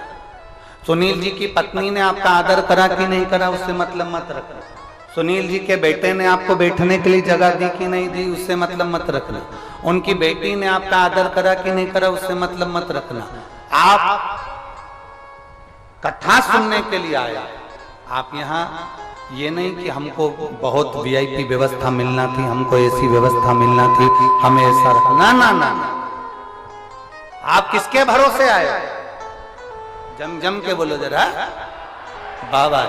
सुनील जी की पत्नी ने आपका आदर करा कि नहीं करा, उससे मतलब मत रखना। सुनील जी के बेटे ने आपको बैठने के लिए जगह दी कि नहीं दी, उससे मतलब मत रखना। उनकी बेटी ने आपका आदर करा कि नहीं करा, उससे मतलब मत रखना। आप कथा सुनने के लिए आया, आप यहाँ ये नहीं कि हमको बहुत वीआईपी व्यवस्था मिलना थी, हमको ऐसी व्यवस्था मिलना थी, हमें ऐसा रखना, ना ना ना। आप किसके भरोसे आए? जम जम के बोलो जरा, बाबा।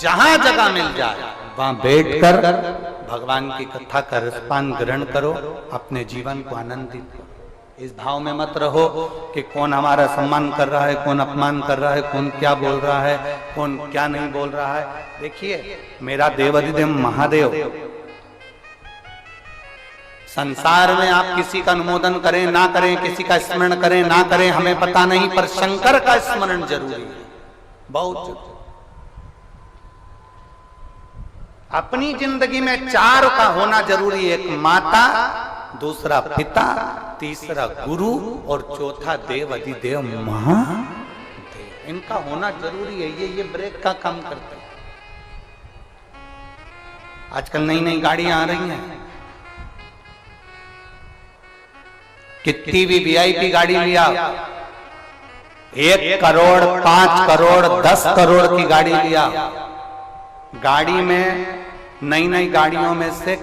जहां जगह मिल जाए वहां बैठकर भगवान की कथा का रसपान ग्रहण करो, अपने जीवन को आनंदित करो। इस भाव में मत रहो कि कौन हमारा सम्मान कर रहा है, कौन अपमान कर रहा है, कौन क्या बोल रहा है, कौन क्या नहीं बोल रहा है। देखिए, मेरा देवादिदेव महादेव संसार में आप किसी का अनुमोदन करें ना करें, किसी का स्मरण करें ना करें, हमें पता नहीं, पर शंकर का स्मरण जरूरी है, बहुत जरूरी। अपनी जिंदगी में चार का होना जरूरी है, एक माता, दूसरा पिता, तीसरा गुरु और चौथा देव अधिदेव महादेव। इनका होना जरूरी है, ये ब्रेक का काम करते हैं। आजकल नई नई गाड़ियां आ रही हैं, कितनी भी वीआईपी गाड़ी लिया, 1 करोड़ 5 करोड़ 10 करोड़ की गाड़ी लिया, गाड़ी में नई नई गाड़ियों में से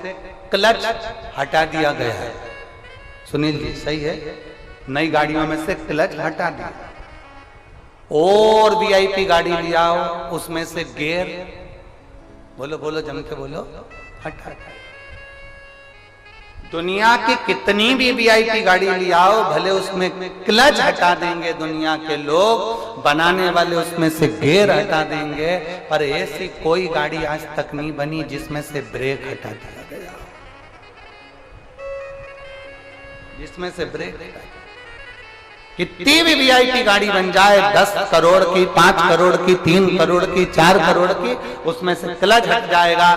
क्लच हटा दिया गया है। सुनील जी सही है, नई गाड़ियों में से क्लच हटा दिया, और वीआईपी गाड़ी लिया हो उसमें से गियर, बोलो बोलो जम के बोलो, हटा। दुनिया की कितनी भी वीआईपी गाड़ी लिया हो, भले उसमें क्लच हटा देंगे दुनिया के लोग, बनाने वाले उसमें से गियर हटा देंगे, पर ऐसी कोई गाड़ी आज तक नहीं बनी जिसमें से ब्रेक हटा दिया गया, जिसमें से ब्रेक हटा। कितनी भी वीआईपी गाड़ी बन जाए, 10 करोड़ की, 5 करोड़ की, 3 करोड़ की, 4 करोड़ की, उसमें से क्लच हट जाएगा,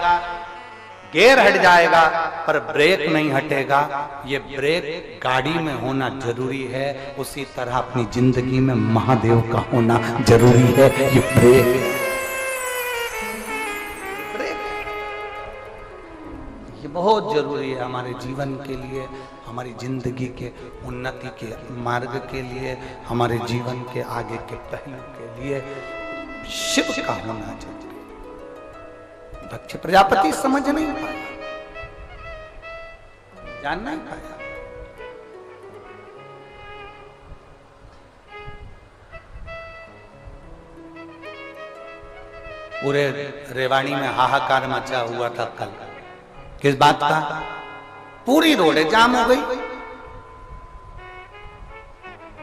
गियर हट जाएगा, पर ब्रेक नहीं हटेगा। ये ब्रेक गाड़ी में होना जरूरी है, उसी तरह अपनी जिंदगी में महादेव का होना जरूरी है। ये ब्रेक ये बहुत जरूरी है हमारे जीवन के लिए, हमारी जिंदगी के उन्नति के मार्ग के लिए, हमारे जीवन के आगे के पहलू के लिए शिव का होना चाहिए। दक्ष प्रजापति समझ नहीं पाया, जान नहीं पाया। पूरे रेवाड़ी में हाहाकार मचा हुआ था कल, किस बात का? पूरी रोडें जाम हो गई।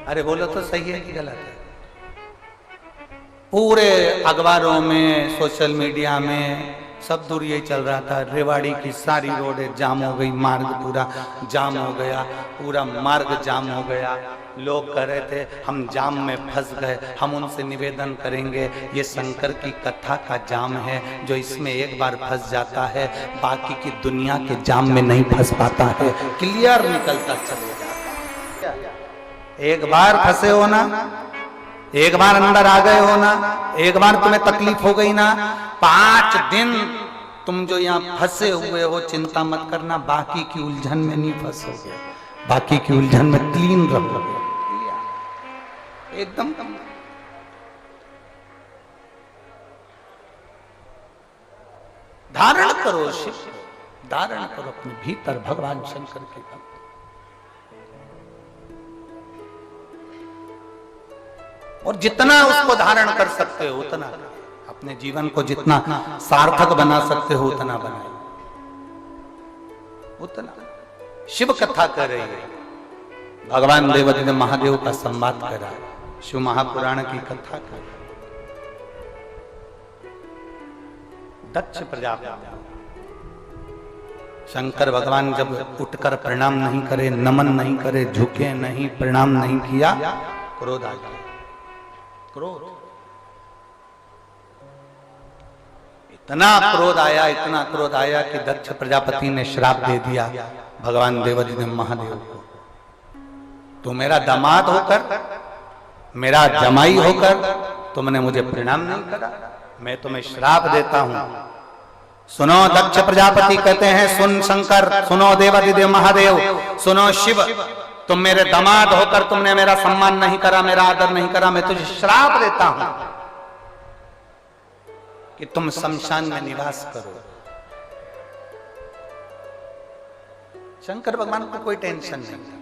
अरे बोलो तो सही है कि गलत है? पूरे अखबारों में, सोशल मीडिया में सब दूर यही चल रहा था, रेवाड़ी की सारी रोडें जाम हो गई, मार्ग पूरा जाम हो गया, पूरा मार्ग जाम हो गया। लोग कह रहे थे हम जाम में फंस गए, हम उनसे निवेदन करेंगे, ये शंकर की कथा का जाम है, जो इसमें एक बार फंस जाता है बाकी की दुनिया के जाम में नहीं फंस पाता है, क्लियर निकलता चले जाता है। एक बार फंसे हो ना, एक बार अंदर आ गए हो ना, एक बार तुम्हें तकलीफ हो गई ना, 5 दिन तुम जो यहाँ फंसे हुए हो, चिंता मत करना, बाकी की उलझन में नहीं फंसोगे, बाकी की उलझन में क्लीन रहोगे एकदम। धारण करो शिव, धारण करो अपने भीतर भगवान शंकर के भक्त। और जितना उसको धारण कर सकते हो उतना, अपने जीवन को जितना सार्थक बना सकते हो उतना बनाए, उतना। शिव कथा कर रही है, भगवान देवाधिदेव महादेव का संवाद कर रहा है, शिव महापुराण की कथा कर रहा है। दक्ष प्रजापति, शंकर भगवान जब उठकर प्रणाम नहीं करे, नमन नहीं करे, झुके नहीं, प्रणाम नहीं किया, क्रोध आ गया। क्रोध, इतना क्रोध आया, इतना क्रोध आया कि दक्ष प्रजापति ने श्राप दे दिया भगवान देवाधिदेव महादेव को, तू मेरा दामाद होकर, मेरा जमाई होकर तुमने मुझे प्रणाम नहीं करा, मैं तुम्हें श्राप देता हूं। सुनो दक्ष प्रजापति कहते हैं, सुन शंकर, सुनो देवाधिदेव महादेव, सुनो शिव, तुम मेरे दामाद होकर तुमने मेरा सम्मान नहीं करा, मेरा आदर नहीं करा, मैं तुझे श्राप देता हूं कि तुम शमशान में निवास करो। शंकर भगवान को कोई टेंशन नहीं था।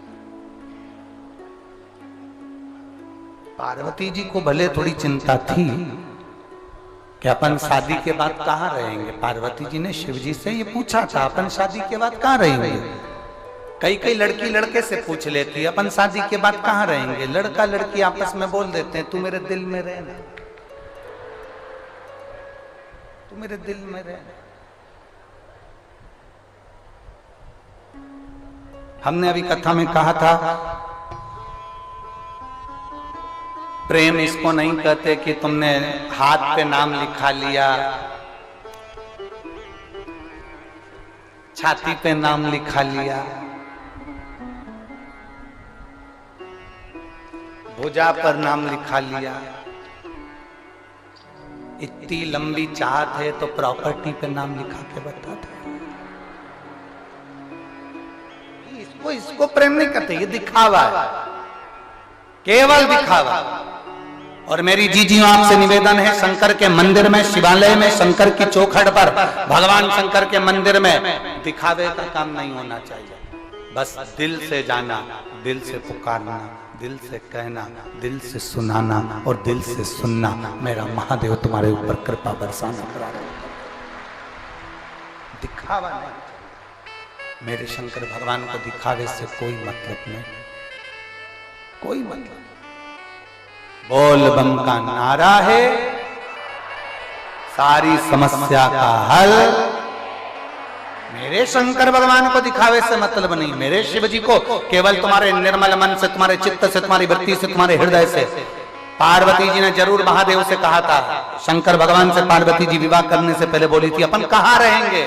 पार्वती जी को भले थोड़ी चिंता थी कि अपन शादी के बाद कहां रहेंगे। पार्वती जी ने शिव जी से ये पूछा था, अपन शादी के बाद कहां रहेंगे। कई लड़की लड़के से पूछ लेती है, अपन शादी के बाद कहां रहेंगे। लड़का लड़की आपस में बोल देते हैं, तू मेरे दिल में रहना, तू मेरे दिल में रहना। हमने अभी कथा में कहा था प्रेम इसको नहीं कहते कि तुमने हाथ पे नाम लिखा लिया, छाती पे नाम लिखा लिया, भुजा पर नाम लिखा लिया। इतनी लंबी चाहत है तो प्रॉपर्टी पे नाम लिखा के बता दो। इसको प्रेम नहीं करते, ये दिखावा है, केवल दिखावा। और मेरी जीजियों आपसे निवेदन है, शंकर के मंदिर में, शिवालय में, शंकर की चौखट पर, भगवान शंकर के मंदिर में दिखावे का काम नहीं होना चाहिए। बस दिल से जाना, दिल से पुकारना, दिल से कहना, दिल से सुनाना और दिल से सुनना। मेरा महादेव तुम्हारे ऊपर कृपा बरसाना करा रहा है। दिखावा नहीं, मेरे शंकर भगवान को दिखावे से कोई मतलब नहीं, कोई मतलब। बोल बम का नारा है सारी समस्या का हल। मेरे शंकर भगवान को दिखावे से मतलब नहीं, मेरे शिव जी को केवल तुम्हारे निर्मल मन से, तुम्हारे चित्त से, तुम्हारी वृत्ति से, तुम्हारे हृदय से। पार्वती जी ने जरूर महादेव से कहा था, शंकर भगवान से पार्वती जी विवाह करने से पहले बोली थी अपन कहां रहेंगे,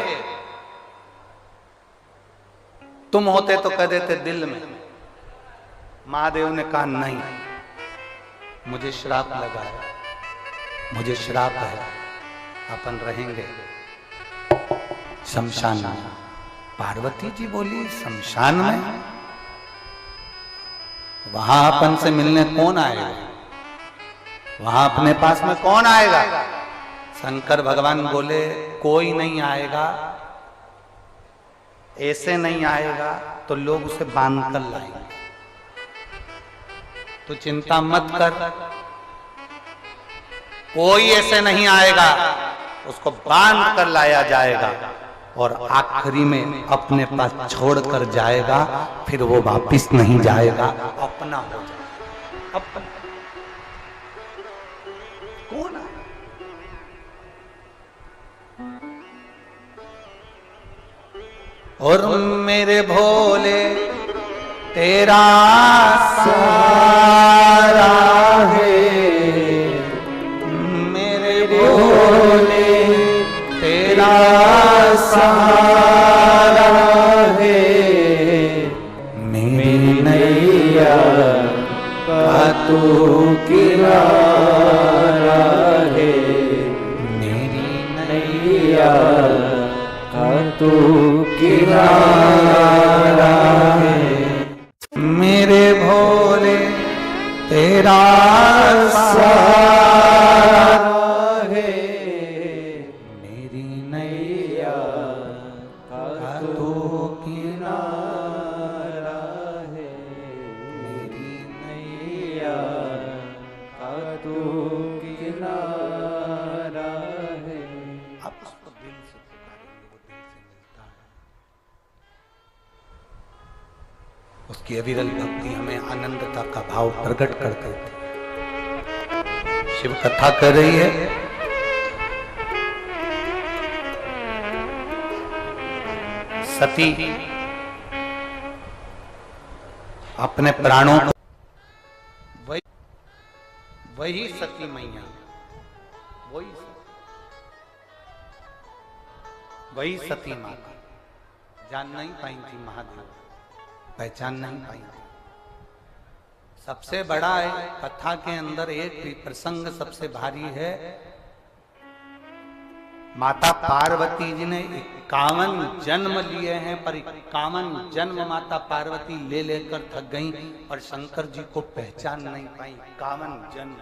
तुम होते तो कह देते दिल में। महादेव ने कहा नहीं, मुझे श्राप लगा है, मुझे श्राप है, अपन रहेंगे शमशान में। पार्वती जी बोली शमशान में, वहां अपन से मिलने कौन आएगा, वहां अपने पास में कौन आएगा। शंकर भगवान बोले कोई नहीं आएगा, ऐसे नहीं आएगा तो लोग उसे बांध कर लाएंगे, तो चिंता मत कर, कोई ऐसे नहीं आएगा, उसको बांध कर लाया जाएगा और आखिरी में अपने पास छोड़कर जाएगा, फिर वो वापिस नहीं जाएगा, अपना हो जाएगा। अपना कौन है? और मेरे भोले तेरा सहारा है, मेरे भोले तेरा सहारा है, मेरी नैया का तू किनारा है, मेरी नैया का तू किनारा है। मेरे भोले तेरा सहारा है, मेरी नैया का तू किनारा है, मेरी नैया का तू किनारा है। अब उसको दिल से पुकारेंगे, वो दिल से मिलता है। उसकी अविरल भक्ति हमें आनंदता का भाव प्रकट कर देती है। शिव कथा कर रही है, सती अपने प्राणों को, वही सती मैया, वही सती माता जान नहीं पाई थी महादेव, पहचान नहीं पाई थी। सबसे बड़ा है कथा के अंदर एक प्रसंग सबसे भारी है। माता पार्वती जी ने 51 जन्म लिए हैं, पर 51 जन्म माता पार्वती ले लेकर थक गई और शंकर जी को पहचान नहीं पाई। 51 जन्म।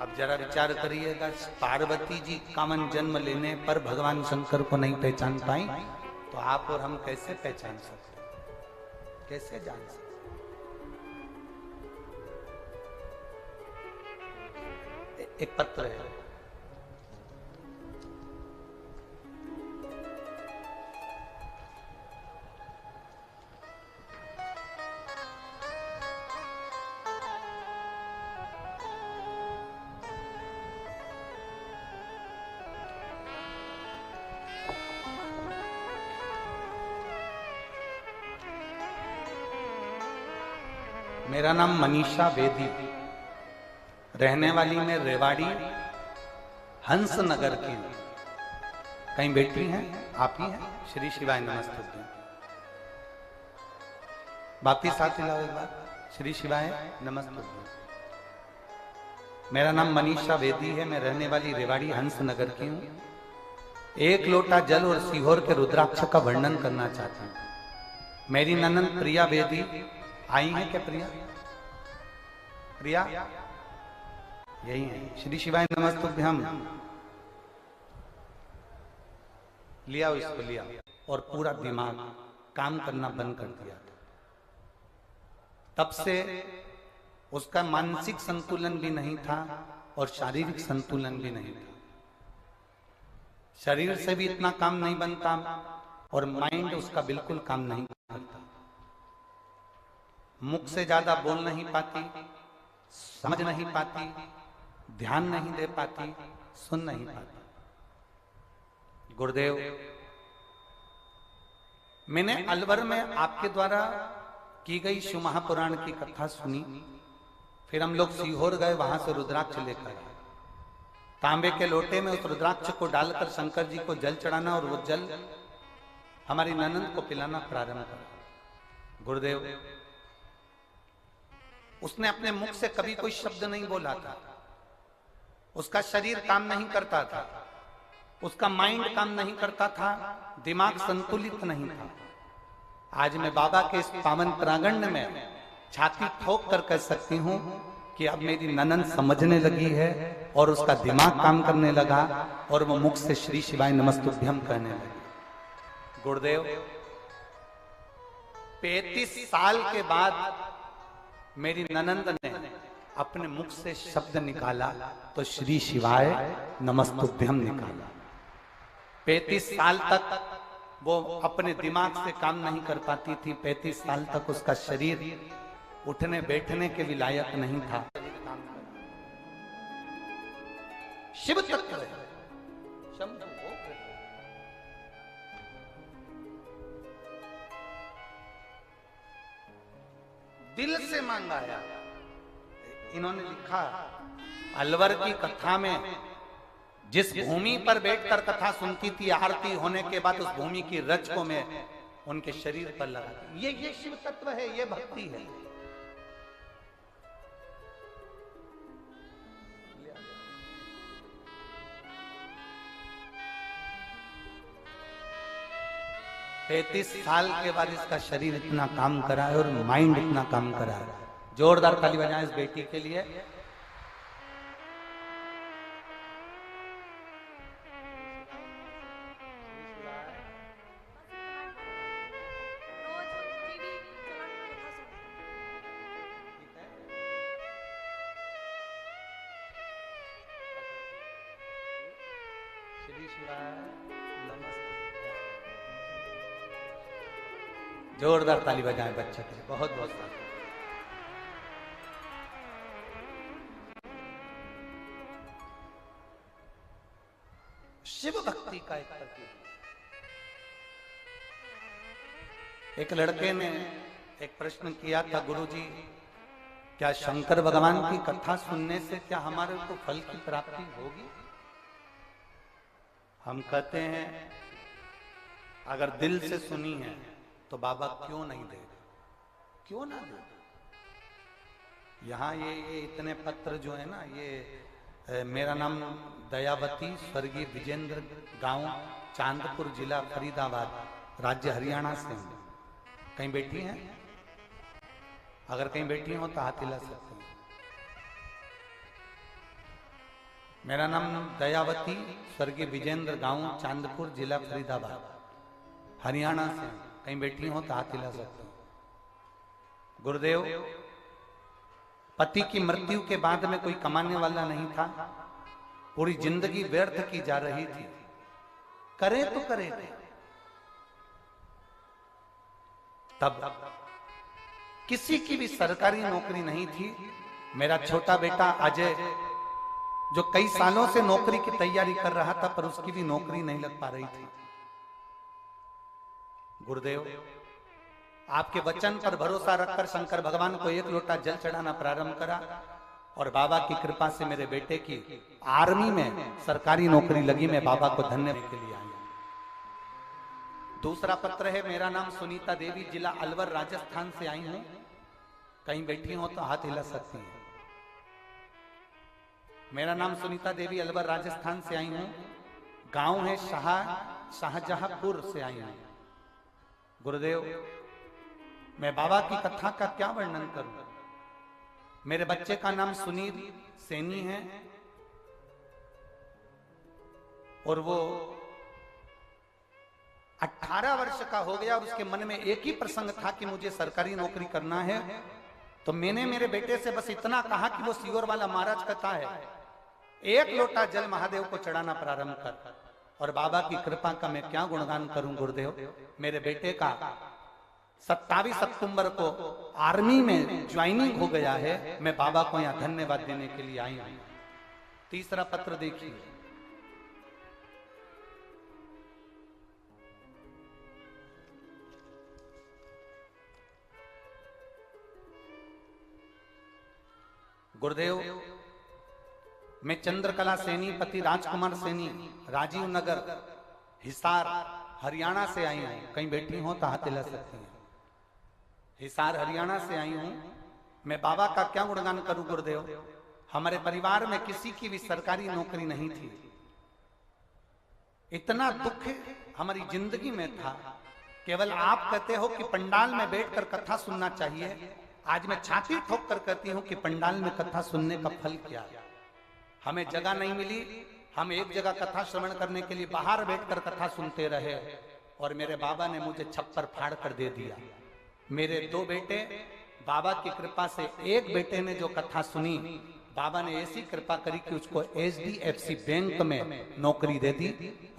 अब जरा विचार करिएगा, पार्वती जी 51 जन्म लेने पर भगवान शंकर को नहीं पहचान पाई, तो आप और हम कैसे पहचान सकते, कैसे जान सकते। एक पत्र है, मेरा नाम मनीषा बेदी, रहने वाली मैं रेवाड़ी हंस नगर की। कहीं बैठी हैं आप ही हैं? श्री शिवाय नमस्ते। वापिस हाथ हिलाओ एक बार। श्री शिवाय नमस्ते। मेरा नाम मनीषा बेदी है, मैं रहने वाली रेवाड़ी हंस नगर की हूं। एक लोटा जल और सीहोर के रुद्राक्ष का वर्णन करना चाहता हूं। मेरी ननंद प्रिया बेदी आई है क्या? प्रिया यही है। श्री शिवाय नमस्तुभ्यम। लिया इसको, लिया। और पूरा दिमाग काम करना बंद कर दिया था। तब से उसका मानसिक संतुलन भी नहीं था और शारीरिक संतुलन भी नहीं था। शरीर से भी इतना काम नहीं बनता और माइंड उसका बिल्कुल काम नहीं करता। मुख से ज्यादा बोल नहीं पाती, समझ नहीं पाती, ध्यान नहीं दे पाती, सुन नहीं पाती। गुरुदेव, मैंने अलवर में आपके द्वारा की गई शिव महापुराण की कथा सुनी। फिर हम लोग सीहोर गए, वहां से रुद्राक्ष लेकर आए। तांबे के लोटे में उस रुद्राक्ष को डालकर शंकर जी को जल चढ़ाना और वो जल हमारी ननंद को पिलाना प्रारंभ करा। गुरुदेव, उसने अपने मुख से कभी कोई शब्द नहीं बोला था। उसका शरीर काम नहीं करता था, उसका माइंड काम नहीं करता था, दिमाग संतुलित नहीं था। आज मैं बाबा के इस पावन प्रांगण में छाती ठोक कर कह सकती हूं कि अब मेरी ननंद समझने लगी है और उसका दिमाग काम करने लगा और वो मुख से श्री शिवाय नमस्तुभ्यम कहने लगी। गुरुदेव, 35 साल के बाद मेरी ननंद ने अपने मुख से शब्द निकाला तो श्री शिवाय नमस्तुभ्यम निकाला। 35 साल तक वो अपने दिमाग से काम नहीं कर पाती थी। 35 साल तक उसका शरीर उठने बैठने के भी लायक नहीं था। शिव तत्व है। दिल से मांगाया। इन्होंने लिखा अलवर की कथा में जिस भूमि पर बैठकर कथा सुनती थी, आरती होने के बाद उस भूमि की रज को मैं उनके शरीर पर लगा। ये शिव तत्व है, ये भक्ति है। पैंतीस साल के बाद इसका शरीर इतना काम करा है और माइंड इतना काम करा है। जोरदार ताली बजाएं इस बेटी के लिए। जोरदार ताली बजाएं बच्चे के लिए। बहुत बहुत शिव भक्ति का एक प्रतीक। एक लड़के ने एक प्रश्न किया था, गुरुजी क्या शंकर भगवान की कथा सुनने से क्या हमारे को फल की प्राप्ति होगी? हम कहते हैं अगर दिल से सुनी है तो बाबा क्यों नहीं दे, क्यों ना दे। यहाँ ये इतने पत्र जो है ना, ये मेरा नाम दयावती, स्वर्गीय विजेंद्र, गांव चांदपुर, जिला फरीदाबाद, राज्य हरियाणा से हूँ। कहीं बैठी हैं? अगर कहीं बैठी हो तो हाथ हिला सकते हैं। मेरा नाम दयावती, स्वर्गीय विजेंद्र, गांव चांदपुर, जिला फरीदाबाद, हरियाणा से। कहीं बैठी हो तो हाथ हिला सकते हो। गुरुदेव, पति की मृत्यु के बाद में कोई कमाने वाला नहीं था। पूरी जिंदगी व्यर्थ की जा रही थी। करे तो करे थे। तब किसी की भी सरकारी नौकरी नहीं थी। मेरा छोटा बेटा अजय, जो कई सालों से नौकरी की तैयारी कर रहा था, पर उसकी भी नौकरी नहीं लग पा रही थी। गुरुदेव, आपके वचन पर भरोसा रखकर शंकर भगवान को 1 लोटा जल चढ़ाना प्रारंभ करा और बाबा की कृपा से मेरे बेटे की आर्मी में सरकारी नौकरी लगी। मैं बाबा को धन्यवाद के लिए आई। दूसरा पत्र है, मेरा नाम सुनीता देवी, जिला अलवर राजस्थान से आई हूं। कहीं बैठी हो तो हाथ हिला सकती हैं। मेरा नाम सुनीता देवी, अलवर राजस्थान से आई हूं। गांव है शाहजहांपुर से आई हूं। गुरुदेव, मैं बाबा की कथा का क्या वर्णन करूं। मेरे बच्चे का नाम सुनील सैनी है और वो 18 वर्ष का हो गया और उसके मन में एक ही प्रसंग था कि मुझे सरकारी नौकरी करना है। तो मैंने मेरे बेटे से बस इतना कहा कि वो सीहोर वाला महाराज कथा है, 1 लोटा जल महादेव को चढ़ाना प्रारंभ कर। और बाबा की कृपा का मैं क्या गुणगान करूं गुरुदेव। मेरे बेटे का 27 अक्टूबर को आर्मी में ज्वाइनिंग हो गया है। मैं बाबा को यहां धन्यवाद देने के लिए आई हूं। तीसरा पत्र देखिए, गुरुदेव, मैं चंद्रकला सैनी पति राजकुमार सैनी, राजीव नगर, हिसार, हरियाणा से आई हूं। कहीं बैठी हो तो हाथ हिला सकती हैं। हिसार हरियाणा से आई हूं। मैं बाबा का क्या गुणगान करूं गुरुदेव। हमारे परिवार में किसी की भी सरकारी नौकरी नहीं थी। इतना दुख हमारी जिंदगी में था। केवल आप कहते हो कि पंडाल में बैठकर कथा सुनना चाहिए। आज मैं छाती ठोक कर कहती हूं कि पंडाल में कथा सुनने का फल क्या है। हमें जगह नहीं मिली। हम एक जगह कथा श्रवण करने के लिए बाहर बैठकर कथा सुनते रहे और मेरे बाबा ने मुझे छप्पर फाड़ कर दे दिया। मेरे 2 बेटे, बाबा की कृपा से एक बेटे ने जो कथा सुनी, बाबा ने ऐसी कृपा करी कि उसको HDFC बैंक में नौकरी दे दी।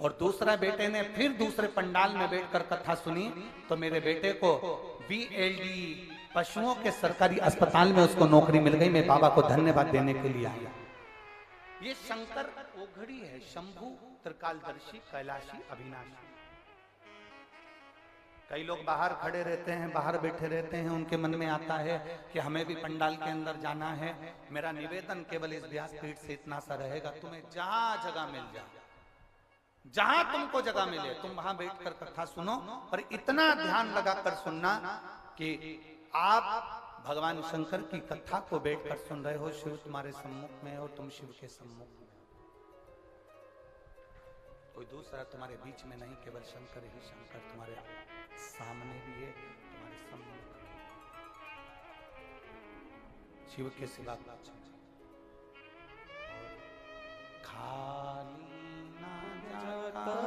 और दूसरा बेटे ने फिर दूसरे पंडाल में बैठकर कथा सुनी तो मेरे बेटे को VLD पशुओं के सरकारी अस्पताल में उसको नौकरी मिल गई। मैं बाबा को धन्यवाद देने के लिए आया। ये शंकर ओघड़ी है, शंभु त्रिकालदर्शी कैलाशी अविनाशी। कई लोग बाहर खड़े रहते हैं, बाहर बैठे रहते हैं, उनके मन में आता है कि हमें भी पंडाल के अंदर जाना है। मेरा निवेदन केवल इस व्यासपीठ से इतना सा रहेगा, तुम्हें जहां जगह मिल जाए, जहां तुमको जगह मिले तुम वहां बैठकर कथा सुनो। और इतना ध्यान लगाकर सुनना कि आप भगवान शंकर की कथा को बैठकर सुन रहे हो। शिव तुम्हारे सम्मुख में और तुम शिव के सम्मुख में। कोई दूसरा तुम्हारे बीच में नहीं, केवल शंकर ही शंकर तुम्हारे सामने भी है, तुम्हारे सम्मुख भी है। शिव के सिवा कुछ खाली ना जाता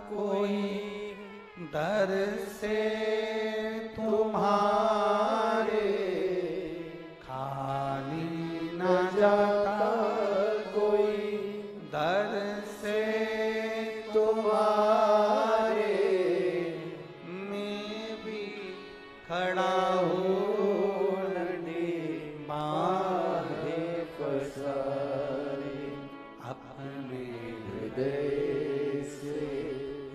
कोई दर से तुम्हारे, खाली ना जाता कोई दर से तुम्हारे। मैं भी खड़ा हूँ बाहें पसारे, अपने हृदय से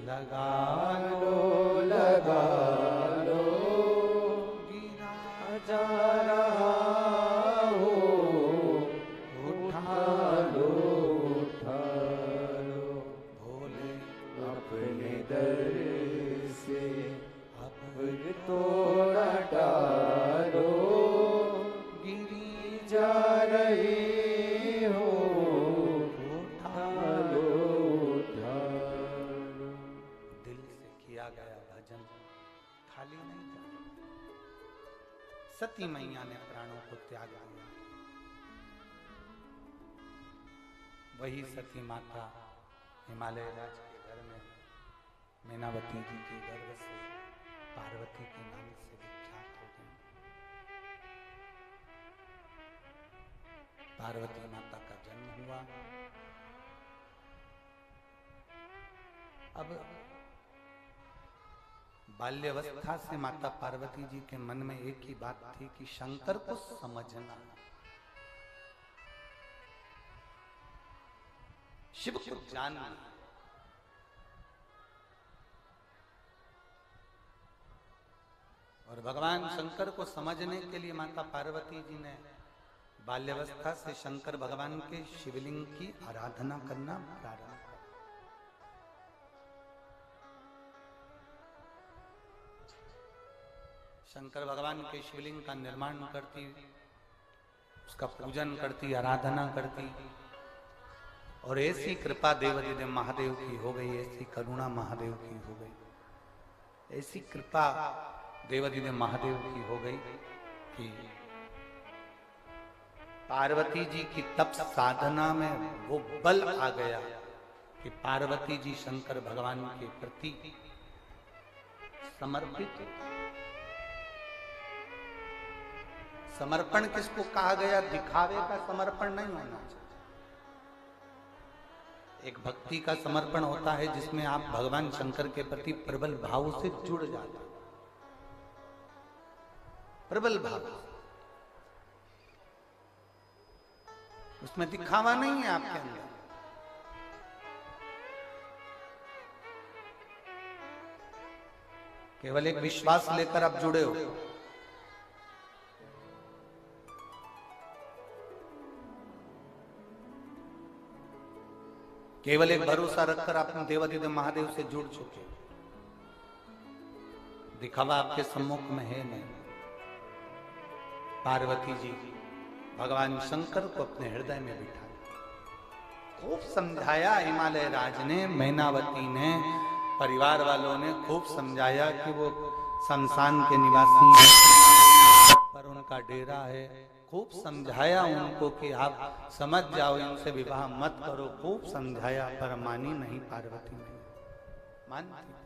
लगा लो, लगा लो, गिरा जा रहा हो, उठा लो, उठा लो, भोले अपने दर से अब तोड़ा डालो, गिरी जा रही हो, उठा लो, उठा लो। दिल से किया गया भजन खाली नहीं जाता। सती मैया ने प्राणों को त्याग दिया। वही सती माता हिमालय राज के घर में मीनावती जी के गर्भ से पार्वती के नाम से विख्यात हो गई। पार्वती माता का जन्म हुआ। अब बाल्यावस्था से माता पार्वती जी के मन में एक ही बात थी कि शंकर को समझना, शिव को जानना। और भगवान शंकर को समझने के लिए माता पार्वती जी ने बाल्यावस्था से शंकर भगवान के शिवलिंग की आराधना करना प्रारंभ किया। शंकर भगवान के शिवलिंग का निर्माण करती, उसका पूजन करती, आराधना करती, और ऐसी कृपा देवादिदेव महादेव की हो गई, ऐसी करुणा महादेव की हो गई, ऐसी कृपा देवादिदेव महादेव की हो गई कि पार्वती जी की तप साधना में वो बल आ गया कि पार्वती जी शंकर भगवान के प्रति समर्पित। समर्पण किसको कहा गया? दिखावे का समर्पण नहीं होना चाहिए। एक भक्ति का समर्पण होता है जिसमें आप भगवान शंकर के प्रति प्रबल भाव से जुड़ जाते हैं, प्रबल भाव। उसमें दिखावा नहीं है आपके अंदर। केवल एक विश्वास लेकर आप जुड़े हो। केवल एक भरोसा रखकर आप देवादिदेव महादेव से जुड़ चुके। दिखावा आपके सम्मुख में है नहीं। पार्वती जी भगवान शंकर को अपने हृदय में बिठा, खूब समझाया हिमालय राज ने, मैनावती ने, परिवार वालों ने खूब समझाया कि वो शमशान के निवासी हैं, पर उनका डेरा है। खूब समझाया उनको कि आप समझ जाओ, इनसे विवाह मत करो। खूब समझाया पर मानी नहीं पार्वती नहीं मानती।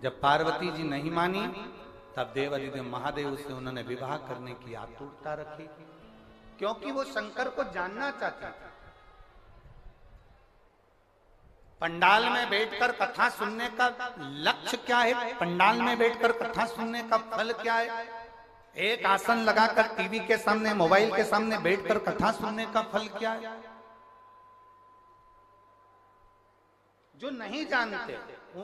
जब पार्वती जी नहीं मानी तब देवादिदेव महादेव से उन्होंने विवाह करने की आतुरता रखी, क्योंकि वो शंकर को जानना चाहते थे। पंडाल में बैठकर कथा सुनने का लक्ष्य क्या है? पंडाल में बैठकर कथा सुनने का फल क्या है? एक आसन लगाकर टीवी के सामने, मोबाइल के सामने बैठकर कथा सुनने का फल क्या है? जो नहीं जानते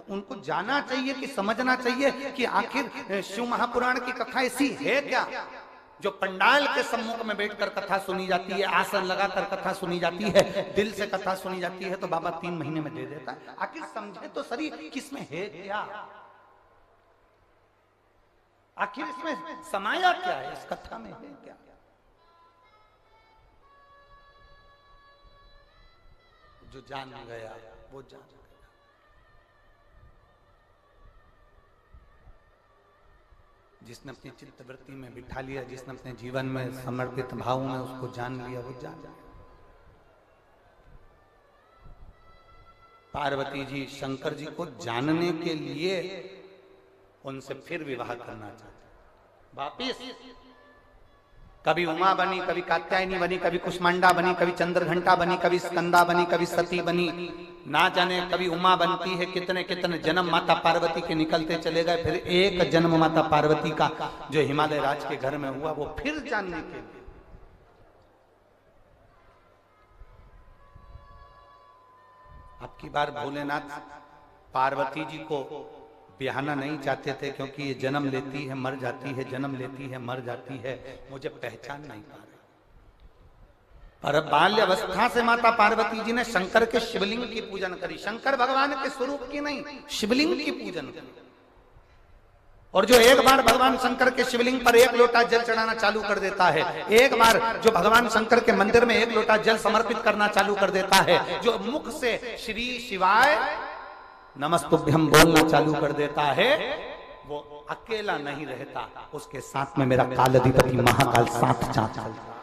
उनको जाना चाहिए कि समझना चाहिए कि आखिर शिव महापुराण की कथा ऐसी है क्या जो पंडाल के सम्मुख में बैठकर कथा सुनी जाती है, आसन लगाकर कथा सुनी जाती है, दिल से कथा सुनी जाती है तो बाबा 3 महीने में दे देता है। आखिर समझे तो सही किसमें है क्या, आखिर इसमें समाया क्या है, इस कथा में है क्या। जो जान गया वो जान गया। जिसने अपनी चित्त वृत्ति में बिठा लिया, जिसने अपने जीवन में समर्पित भाव में उसको जान लिया, वो जान गया। पार्वती जी शंकर जी को जानने के लिए उनसे फिर विवाह करना चाहते। वापिस कभी उमा बनी, कभी कात्यायनी बनी, कभी कुष्मांडा बनी, कभी चंद्रघंटा बनी, कभी स्कंदा बनी, कभी सती बनी, ना जाने कभी उमा बनती है। कितने कितने जन्म माता पार्वती के निकलते चले गए। फिर एक जन्म माता पार्वती का जो हिमालय राज के घर में हुआ वो फिर जानने के लिए। अब की बार भोलेनाथ पार्वती जी को ब्याहना नहीं चाहते थे, क्योंकि ये जन्म लेती है मर जाती है, जन्म लेती है मर जाती है, मुझे पहचान नहीं पा रही। पर बाल्यावस्था से माता पार्वती जी ने शंकर के शिवलिंग की पूजन करी। शंकर भगवान के स्वरूप की नहीं, शिवलिंग की पूजन करी। और जो एक बार भगवान शंकर के शिवलिंग पर 1 लोटा जल चढ़ाना चालू कर देता है, एक बार जो भगवान शंकर के मंदिर में 1 लोटा जल समर्पित करना चालू कर देता है, जो मुख से श्री शिवाय नमस्तुभ्यं बोलना चालू कर देता है, वो अकेला नहीं रहता, उसके साथ में मेरा काल अधिपति महाकाल साथ चलता।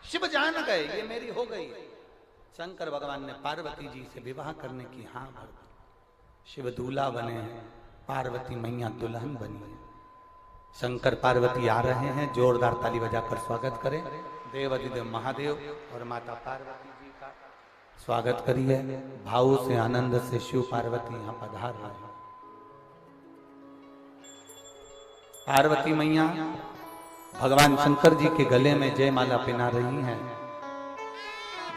शिव जान गए ये मेरी हो गई। शंकर भगवान ने पार्वती जी से विवाह करने की हाँ भर दी। शिव दूल्हा बने हैं, पार्वती मैया दुल्हन बनी है। शंकर पार्वती आ रहे हैं, जोरदार ताली बजाकर स्वागत करें। देवादिदेव महादेव और माता पार्वती जी का स्वागत करिए। भाव से आनंद से शिव पार्वती यहां पधार रहे हैं। पार्वती मैया भगवान शंकर जी के गले में जयमाला पहना रही हैं।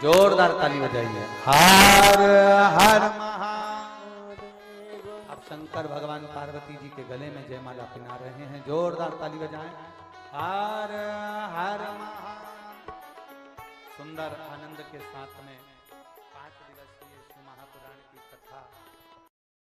जोरदार ताली बजाइए। हर हर महादेव। शंकर भगवान पार्वती जी के गले में जयमाला पहना रहे हैं। जोरदार ताली बजाएं। हर हर महा। सुंदर आनंद के साथ में